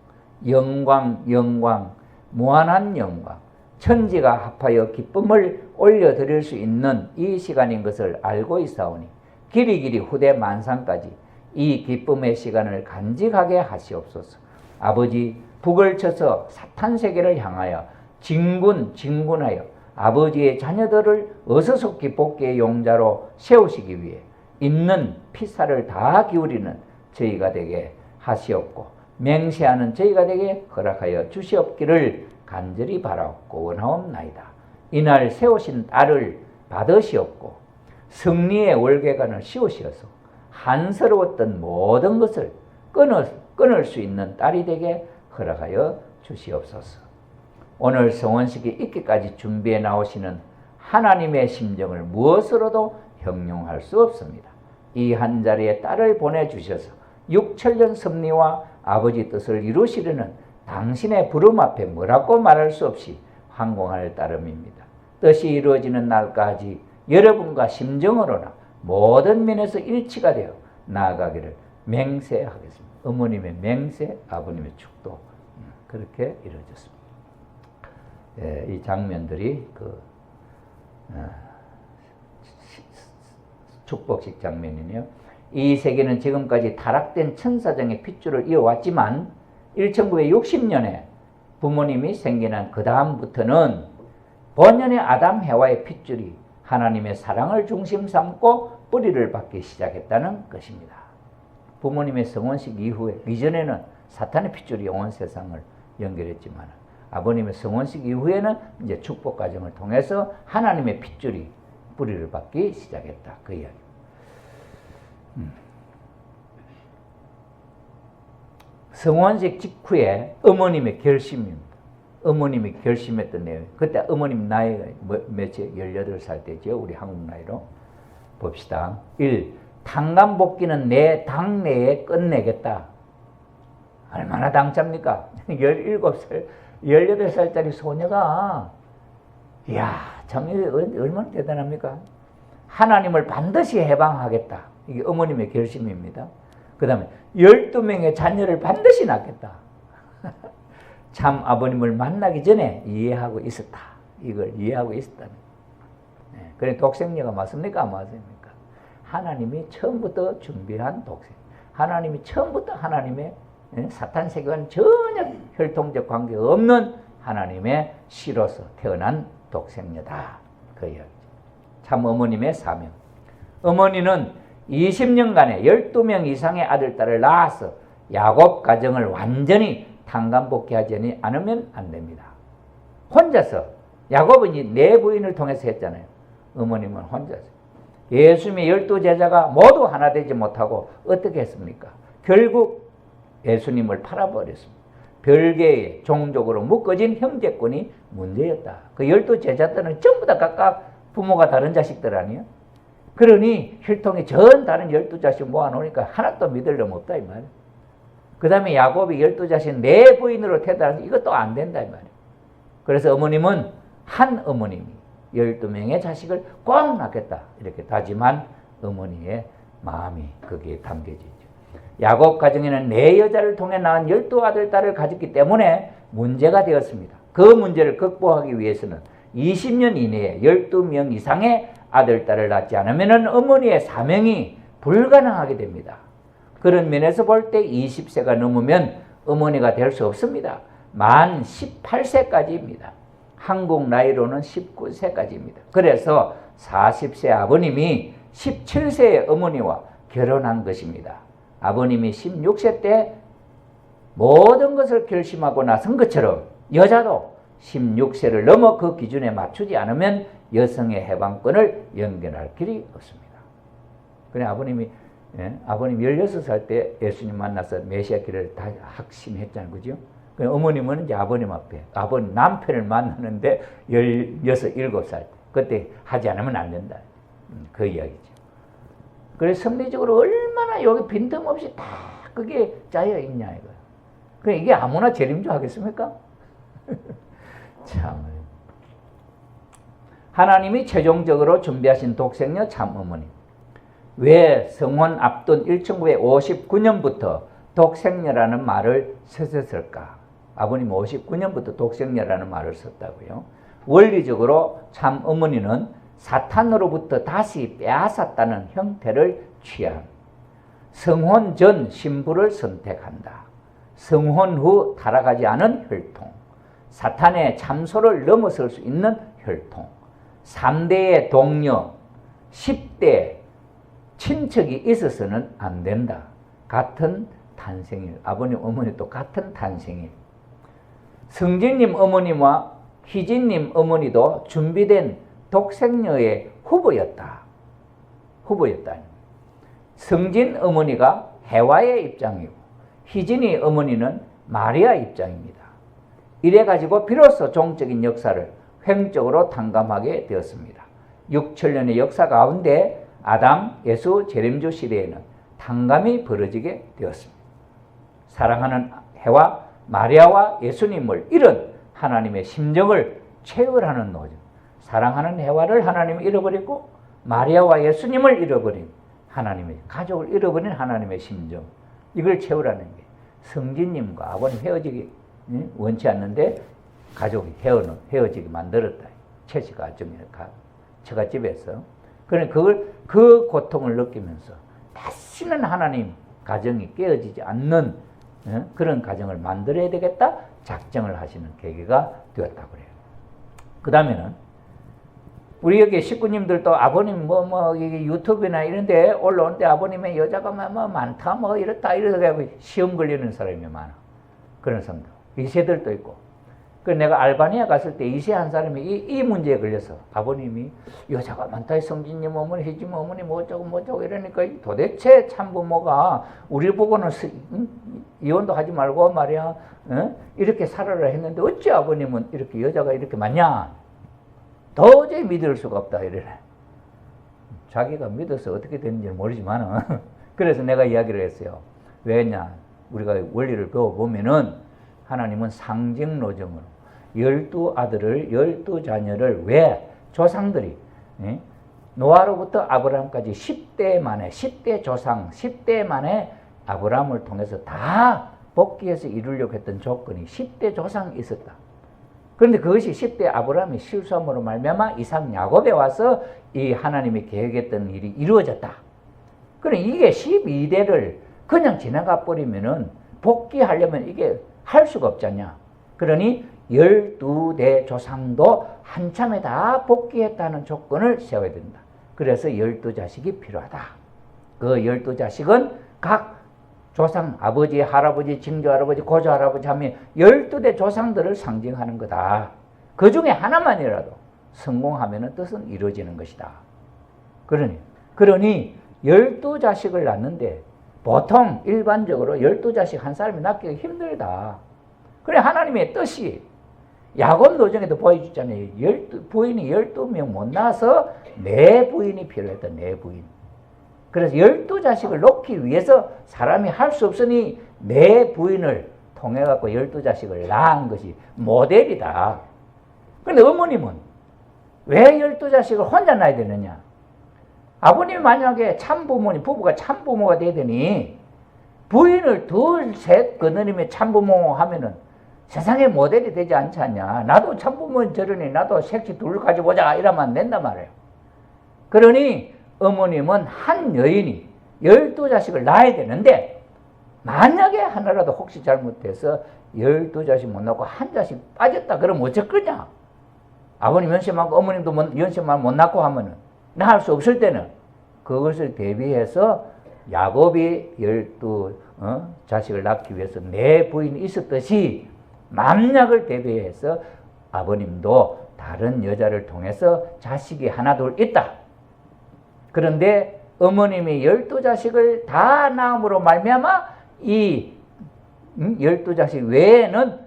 영광 영광 무한한 영광 천지가 합하여 기쁨을 올려드릴 수 있는 이 시간인 것을 알고 있사오니 길이길이 후대 만상까지 이 기쁨의 시간을 간직하게 하시옵소서. 아버지 북을 쳐서 사탄 세계를 향하여 진군하여 아버지의 자녀들을 어서속히 복귀의 용자로 세우시기 위해 있는 피살을 다 기울이는 저희가 되게 하시옵고 맹세하는 저희가 되게 허락하여 주시옵기를 간절히 바라옵고 원하옵나이다. 이날 세우신 딸을 받으시옵고 승리의 월계관을 씌우시어서 한스러웠던 모든 것을 끊을 수 있는 딸이 되게 허락하여 주시옵소서. 오늘 성원식이 있기까지 준비해 나오시는 하나님의 심정을 무엇으로도 형용할 수 없습니다. 이 한 자리에 딸을 보내주셔서 6천년 섭리와 아버지 뜻을 이루시려는 당신의 부름 앞에 뭐라고 말할 수 없이 황공할 따름입니다. 뜻이 이루어지는 날까지 여러분과 심정으로나 모든 면에서 일치가 되어 나아가기를 맹세하겠습니다. 어머님의 맹세, 아버님의 축도 그렇게 이루어졌습니다. 이 장면들이 축복식 장면이네요. 이 세계는 지금까지 타락된 천사장의 핏줄을 이어왔지만 1960년에 부모님이 생겨난 그 다음부터는 본연의 아담 해와의 핏줄이 하나님의 사랑을 중심 삼고 뿌리를 받기 시작했다는 것입니다. 부모님의 성혼식 이후에 이전에는 사탄의 핏줄이 온 세상을 연결했지만 아버님의 성혼식 이후에는 이제 축복 과정을 통해서 하나님의 핏줄이 뿌리를 받기 시작했다. 그 이야기. 성혼식 직후에 어머님의 결심입니다. 어머님이 결심했던 내용. 그때 어머님 나이가 몇이에요? 18살 때죠. 우리 한국 나이로. 봅시다. 1. 탕감복귀는 내 당내에 끝내겠다. 얼마나 당찹니까? 17살, 18살짜리 소녀가 이야, 참 얼마나 대단합니까? 하나님을 반드시 해방하겠다. 이게 어머님의 결심입니다. 그 다음에 12명의 자녀를 반드시 낳겠다. 참 아버님을 만나기 전에 이해하고 있었다. 이걸 이해하고 있었다는. 그래 독생녀가 맞습니까? 안 맞습니까? 하나님이 처음부터 준비한 독생. 하나님이 처음부터 하나님의 사탄 세계와는 전혀 혈통적 관계가 없는 하나님의 씨로서 태어난 독생녀다. 그 이야기죠. 참 어머님의 사명. 어머니는 20년간에 12명 이상의 아들, 딸을 낳아서 야곱 가정을 완전히 탕감복귀하지 않으면 안 됩니다. 혼자서. 야곱은 이 네 부인을 통해서 했잖아요. 어머님은 혼자서. 예수님의 12제자가 모두 하나 되지 못하고 어떻게 했습니까? 결국 예수님을 팔아버렸습니다. 별개의 종족으로 묶어진 형제권이 문제였다. 그 12제자들은 전부 다 각각 부모가 다른 자식들 아니에요? 그러니 혈통이 전 다른 12자식 모아놓으니까 하나도 믿을 놈 없다 이 말이에요. 그 다음에 야곱이 12자식 네 부인으로 태어나서 이것도 안 된다 이 말이에요. 그래서 어머님은 한 어머님이 12명의 자식을 꼭 낳겠다 이렇게 다짐한 어머니의 마음이 거기에 담겨지죠. 야곱 가정에는 네 여자를 통해 낳은 12아들, 딸을 가졌기 때문에 문제가 되었습니다. 그 문제를 극복하기 위해서는 20년 이내에 12명 이상의 아들, 딸을 낳지 않으면 어머니의 사명이 불가능하게 됩니다. 그런 면에서 볼 때 20세가 넘으면 어머니가 될 수 없습니다. 만 18세까지입니다. 한국 나이로는 19세까지입니다. 그래서 40세 아버님이 17세의 어머니와 결혼한 것입니다. 아버님이 16세 때 모든 것을 결심하고 나선 것처럼 여자도 16세를 넘어 그 기준에 맞추지 않으면 여성의 해방권을 연결할 길이 없습니다. 그래 아버님 16살 때 예수님 만나서 메시아 길을 다 확신했잖아요. 그죠? 어머님은 이제 아버님 앞에 아버님 남편을 만나는데 16, 7살 그때 하지 않으면 안 된다. 그 이야기죠. 그래서 성리적으로 얼마나 여기 빈틈없이 다 그게 짜여 있냐 이거예요. 그래 이게 아무나 재림조 하겠습니까? 참 하나님이 최종적으로 준비하신 독생녀 참어머니. 왜 성혼 앞둔 1959년부터 독생녀라는 말을 쓰셨을까? 아버님 59년부터 독생녀라는 말을 썼다고요. 원리적으로 참어머니는 사탄으로부터 다시 빼앗았다는 형태를 취한 성혼 전 신부를 선택한다. 성혼 후 타락하지 않은 혈통, 사탄의 참소를 넘어설 수 있는 혈통, 3대의 동료, 10대 친척이 있어서는 안 된다. 같은 탄생일, 아버님 어머니도 같은 탄생일. 성진님 어머니와 희진님 어머니도 준비된 독생녀의 후보였다. 성진 어머니가 해와의 입장이고 희진이 어머니는 마리아 입장입니다. 이래가지고 비로소 종적인 역사를 횡적으로 탕감하게 되었습니다. 6천년의 역사 가운데 아담, 예수, 재림주 시대에는 탕감이 벌어지게 되었습니다. 사랑하는 해와 마리아와 예수님을 잃은 하나님의 심정을 체결하는 노정. 사랑하는 해와를 하나님이 잃어버리고 마리아와 예수님을 잃어버린 하나님의 가족을 잃어버린 하나님의 심정. 이걸 채우라는 게 성진님과 아버님 헤어지기 원치 않는데 가족이 헤어지게 만들었다. 채식가 처갓집에서. 그러니 그 고통을 느끼면서 다시는 하나님 가정이 깨어지지 않는 그런 가정을 만들어야 되겠다 작정을 하시는 계기가 되었다고 그래요. 그 다음에는 우리 여기 식구님들도 아버님 이게 유튜브나 이런 데 올라오는데 아버님의 여자가 많다 이렇다 이러다가 시험 걸리는 사람이 많아. 그런 사람들. 2세들도 있고. 그 내가 알바니아 갔을 때 2세 한 사람이 이 문제에 걸려서 아버님이 여자가 많다 성진님 어머니 희진 어머니 뭐저고 이러니까 도대체 참부모가 우리 보고는 이혼도 하지 말고 말이야 이렇게 살아라 했는데 어찌 아버님은 이렇게 여자가 이렇게 많냐 도저히 믿을 수가 없다 이래. 자기가 믿어서 어떻게 되는지 모르지만 그래서 내가 이야기를 했어요. 왜냐 우리가 원리를 배워보면은 하나님은 상징노정으로 12아들을 12자녀를 왜 조상들이 노아로부터 아브라함까지 10대 만에 10대 조상 10대 만에 아브라함을 통해서 다 복귀해서 이루려고 했던 조건이 10대 조상이 있었다. 그런데 그것이 10대 아브라함이 실수함으로 말미암아 이삭 야곱에 와서 이 하나님이 계획했던 일이 이루어졌다. 그럼 이게 12대를 그냥 지나가 버리면은 복귀하려면 이게 할 수가 없잖냐. 그러니 12대 조상도 한참에 다 복귀했다는 조건을 세워야 된다. 그래서 12자식이 필요하다. 그 12자식은 각 조상, 아버지, 할아버지, 증조할아버지, 고조할아버지 하면 12대 조상들을 상징하는 거다. 그 중에 하나만이라도 성공하면 뜻은 이루어지는 것이다. 그러니 12자식을 낳는데 보통 일반적으로 12자식 한 사람이 낳기가 힘들다. 그래 하나님의 뜻이 야곱 노정에도 보여주잖아요. 부인이 12명 못 낳아서 4부인이 필요했다. 4부인. 그래서 12자식을 놓기 위해서 사람이 할 수 없으니 4부인을 통해 갖고 12자식을 낳은 것이 모델이다. 그런데 어머님은 왜 12자식을 혼자 낳아야 되느냐? 아버님이 만약에 참부모님, 부부가 참부모가 되더니 부인을 둘, 셋 거느리며 참부모 하면은 세상에 모델이 되지 않지 않냐. 나도 참부모는 저러니 나도 색시 둘 가지고 오자 이러면 안 된단 말이에요. 그러니 어머님은 한 여인이 12자식을 낳아야 되는데 만약에 하나라도 혹시 잘못해서 12자식 못 낳고 한 자식 빠졌다 그러면 어쩔 거냐. 아버님 연세만고 어머님도 연세만 못 낳고 하면은 낳을 수 없을 때는 그것을 대비해서 야곱이 12자식을 낳기 위해서 4부인이 있었듯이 만약을 대비해서 아버님도 다른 여자를 통해서 자식이 하나 둘 있다. 그런데 어머님이 12자식을 다 낳음으로 말미암아 이 12자식 외에는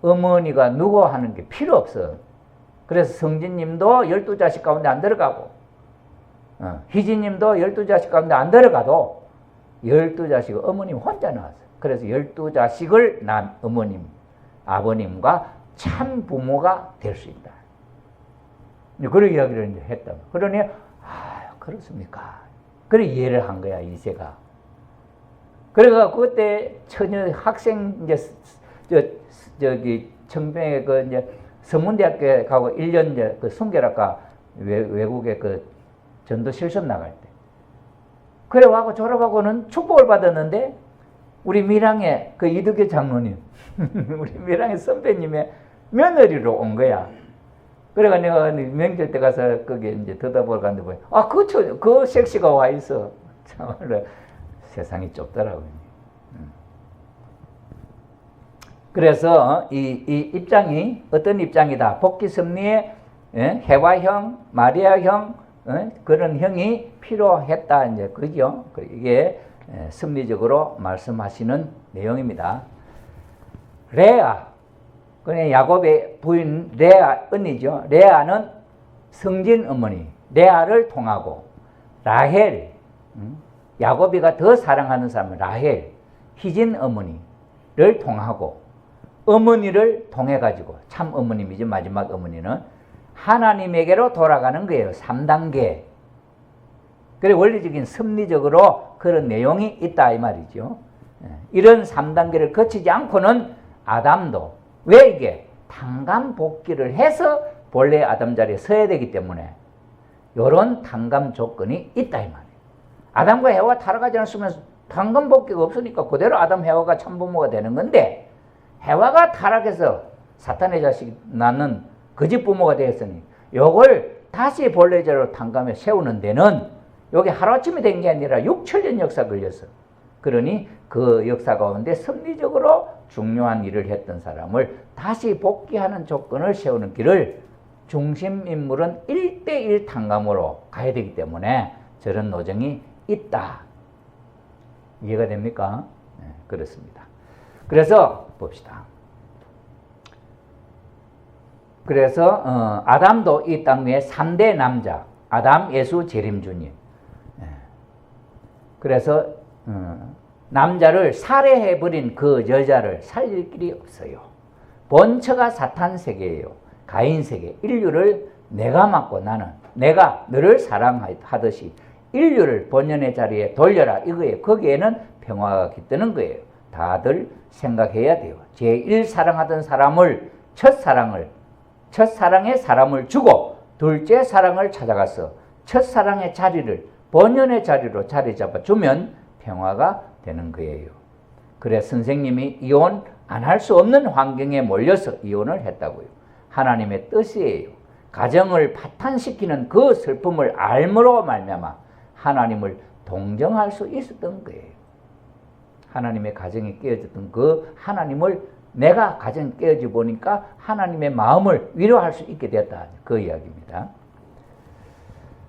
어머니가 누구 하는 게 필요 없어. 그래서 성진님도 12자식 가운데 안 들어가고 희진님도 12자식 가운데 안 들어가도 12자식을 어머님 혼자 낳았어요. 그래서 12자식을 낳은 어머님, 아버님과 참 부모가 될 수 있다. 그런 이야기를 이제 했다. 그러니, 그렇습니까? 그래, 이해를 한 거야, 이세가. 그래가 그때 처녀 학생, 이제, 청평에 이제 서문대학교에 가고 1년 이제 그 순결학과 외국에 그 전도 실습 나갈 때. 그래 와고 졸업하고는 축복을 받았는데, 우리 밀양의 그 이두교 장로님, 우리 밀양의 선배님의 며느리로 온 거야. 그래가 내가 명절 때 가서 거기 이제 들여다보러 갔는데, 보니, 그 섹시가 와 있어. 참말로 세상이 좁더라고요. 그래서 이 입장이 어떤 입장이다. 복귀 섭리의 해화형, 마리아형, 그런 형이 필요했다. 이제 그죠? 이게 섭리적으로 말씀하시는 내용입니다. 레아, 그냥 야곱의 부인 레아 언니죠. 레아는 성진 어머니, 레아를 통하고 라헬, 야곱이가 더 사랑하는 사람은 라헬, 희진 어머니를 통하고 어머니를 통해 가지고 참 어머님이죠. 마지막 어머니는 하나님에게로 돌아가는 거예요. 3단계. 그래 원리적인 섭리적으로 그런 내용이 있다 이 말이죠. 이런 3단계를 거치지 않고는 아담도 왜 이게 탕감 복귀를 해서 본래 아담 자리에 서야 되기 때문에 이런 탕감 조건이 있다 이 말이에요. 아담과 해와 타락하지 않았으면 탕감 복귀가 없으니까 그대로 아담 해와가 참부모가 되는 건데 해와가 타락해서 사탄의 자식이 낳는 거짓 부모가 되었으니 요걸 다시 본래 자리로 탕감해 세우는 데는 요게 하루아침에 된 게 아니라 6천년 역사 걸렸어. 그러니 그 역사 가운데 섭리적으로 중요한 일을 했던 사람을 다시 복귀하는 조건을 세우는 길을 중심인물은 1대1 탕감으로 가야 되기 때문에 저런 노정이 있다. 이해가 됩니까? 네, 그렇습니다. 그래서 봅시다. 그래서 아담도 이 땅 위에 3대 남자, 아담, 예수, 재림주님. 그래서 남자를 살해해버린 그 여자를 살릴 길이 없어요. 본처가 사탄 세계예요. 가인 세계. 인류를 내가 맡고 나는 내가 너를 사랑하듯이 인류를 본연의 자리에 돌려라 이거예요. 거기에는 평화가 깃드는 거예요. 다들 생각해야 돼요. 제1 사랑하던 사람을 첫사랑의 사람을 주고 둘째 사랑을 찾아가서 첫사랑의 자리를 본연의 자리로 자리 잡아주면 평화가 되는 거예요. 그래 선생님이 이혼 안 할 수 없는 환경에 몰려서 이혼을 했다고요. 하나님의 뜻이에요. 가정을 파탄시키는 그 슬픔을 알므로 말미암아 하나님을 동정할 수 있었던 거예요. 하나님의 가정이 깨어졌던 그 하나님을 내가 가정 깨어져 보니까 하나님의 마음을 위로할 수 있게 되었다. 그 이야기입니다.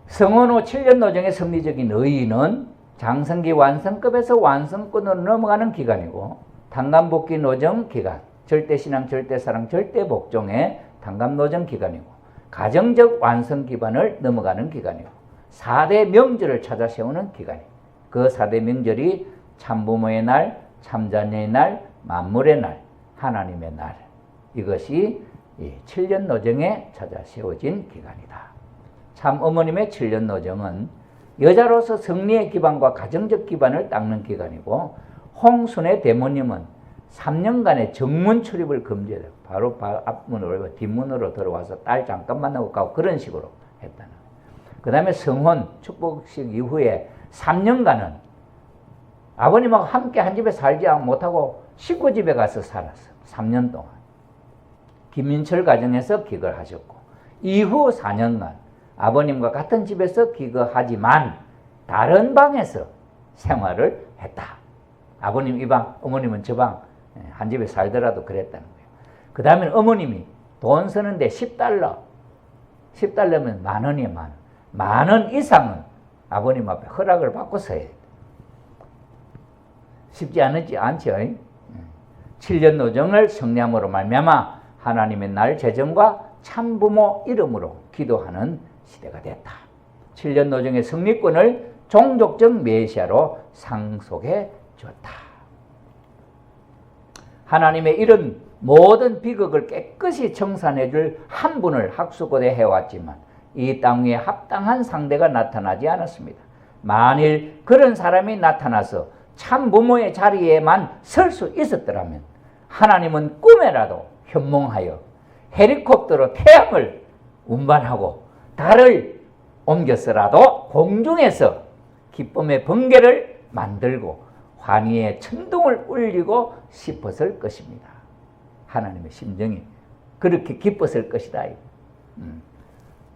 성원 후 7년 노정의 섭리적인 의의는 장성기 완성급에서 완성권으로 넘어가는 기간이고 탕감복귀 노정 기간, 절대신앙, 절대사랑, 절대복종의 탕감노정 기간이고 가정적 완성 기반을 넘어가는 기간이고 4대 명절을 찾아 세우는 기간이고 그 4대 명절이 참부모의 날, 참자녀의 날, 만물의 날, 하나님의 날 이것이 7년 노정에 찾아 세워진 기간이다. 참 어머님의 7년 노정은 여자로서 성리의 기반과 가정적 기반을 닦는 기간이고 홍순의 대모님은 3년간의 정문 출입을 금지해요. 바로 앞문으로 뒷문으로 들어와서 딸 잠깐 만나고 가고 그런 식으로 했다는 거예요. 그 다음에 성혼 축복식 이후에 3년간은 아버님하고 함께 한 집에 살지 못하고 식구 집에 가서 살았어. 3년 동안. 김민철 가정에서 기거하셨고 이후 4년간 아버님과 같은 집에서 기거하지만 다른 방에서 생활을 했다. 아버님 이 방, 어머님은 저 방, 한 집에 살더라도 그랬다는 거예요. 그 다음에 어머님이 돈 쓰는데 10달러, 10달러면 만 원이에요, 만 원. 만 원 이상은 아버님 앞에 허락을 받고 써야 돼. 쉽지 않죠. 7년 노정을 성량으로 말미암아 하나님의 날 재정과 참부모 이름으로 기도하는 시대가 됐다. 7년 노정의 성리권을 종족적 메시아로 상속해 줬다. 하나님의 이런 모든 비극을 깨끗이 청산해 줄 한 분을 학수고대 해왔지만 이 땅 위에 합당한 상대가 나타나지 않았습니다. 만일 그런 사람이 나타나서 참부모의 자리에만 설 수 있었더라면 하나님은 꿈에라도 현몽하여 헬리콥터로 태양을 운반하고 달을 옮겼으라도 공중에서 기쁨의 번개를 만들고 환희의 천둥을 울리고 싶었을 것입니다. 하나님의 심정이 그렇게 기뻤을 것이다.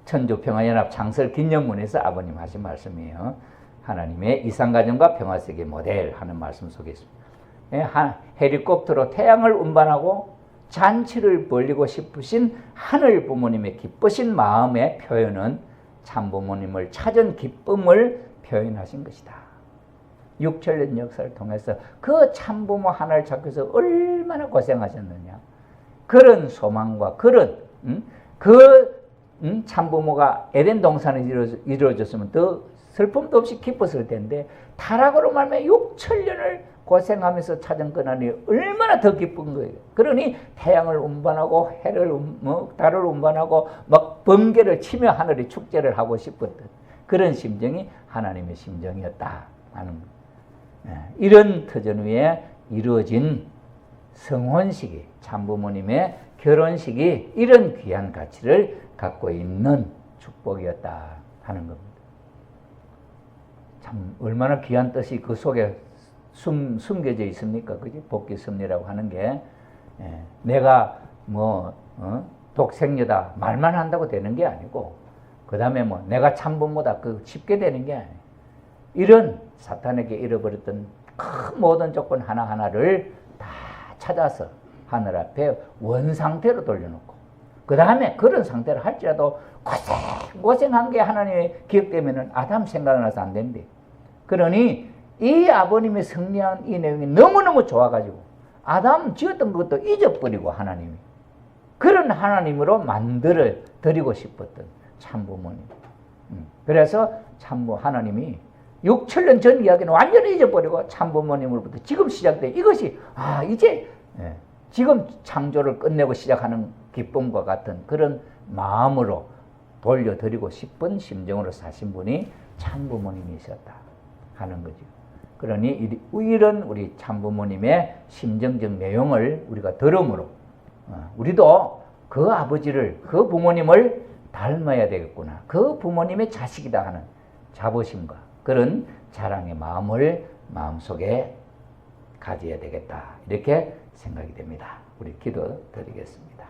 천주평화연합 창설 기념문에서 아버님 하신 말씀이에요. 하나님의 이상가정과 평화세계 모델 하는 말씀 속에 있습니다. 헬리콥터로 태양을 운반하고 잔치를 벌리고 싶으신 하늘 부모님의 기쁘신 마음의 표현은 참부모님을 찾은 기쁨을 표현하신 것이다. 6천년 역사를 통해서 그 참부모 하나를 찾기 위해서 얼마나 고생하셨느냐. 그런 소망과 그런 참부모가 에덴 동산에 이루어졌으면 더 슬픔도 없이 기뻤을 텐데 타락으로 말미암아 6천년을 고생하면서 찾은 그날이 얼마나 더 기쁜 거예요. 그러니 태양을 운반하고 달을 운반하고 막 번개를 치며 하늘이 축제를 하고 싶었던 그런 심정이 하나님의 심정이었다 하는 거예요. 이런 터전 위에 이루어진 성혼식이 참부모님의 결혼식이 이런 귀한 가치를 갖고 있는 축복이었다 하는 겁니다. 참 얼마나 귀한 뜻이 그 속에 숨겨져 있습니까? 그지? 복귀 섭리라고 하는 게 내가 독생녀다 말만 한다고 되는 게 아니고 그 다음에 내가 참부모다 그 쉽게 되는 게 아니에요. 이런 사탄에게 잃어버렸던 큰 모든 조건 하나하나를 다 찾아서 하늘 앞에 원상태로 돌려놓고 그 다음에 그런 상태를 할지라도 고생한 게 하나님의 기억되면은 아담 생각나서 안 된대. 그러니 이 아버님의 승리한 이 내용이 너무너무 좋아가지고 아담 지었던 것도 잊어버리고 하나님이 그런 하나님으로 만들어 드리고 싶었던 참부모님. 그래서 하나님이 6천년 전 이야기는 완전히 잊어버리고 참부모님으로부터 지금 시작돼 이것이 이제 지금 창조를 끝내고 시작하는 기쁨과 같은 그런 마음으로 돌려드리고 싶은 심정으로 사신 분이 참부모님이셨다 하는 거죠. 그러니 이런 우리 참부모님의 심정적 내용을 우리가 들음으로 우리도 그 아버지를 그 부모님을 닮아야 되겠구나. 그 부모님의 자식이다 하는 자부심과 그런 자랑의 마음을 마음속에 가져야 되겠다. 이렇게 생각이 됩니다. 우리 기도 드리겠습니다.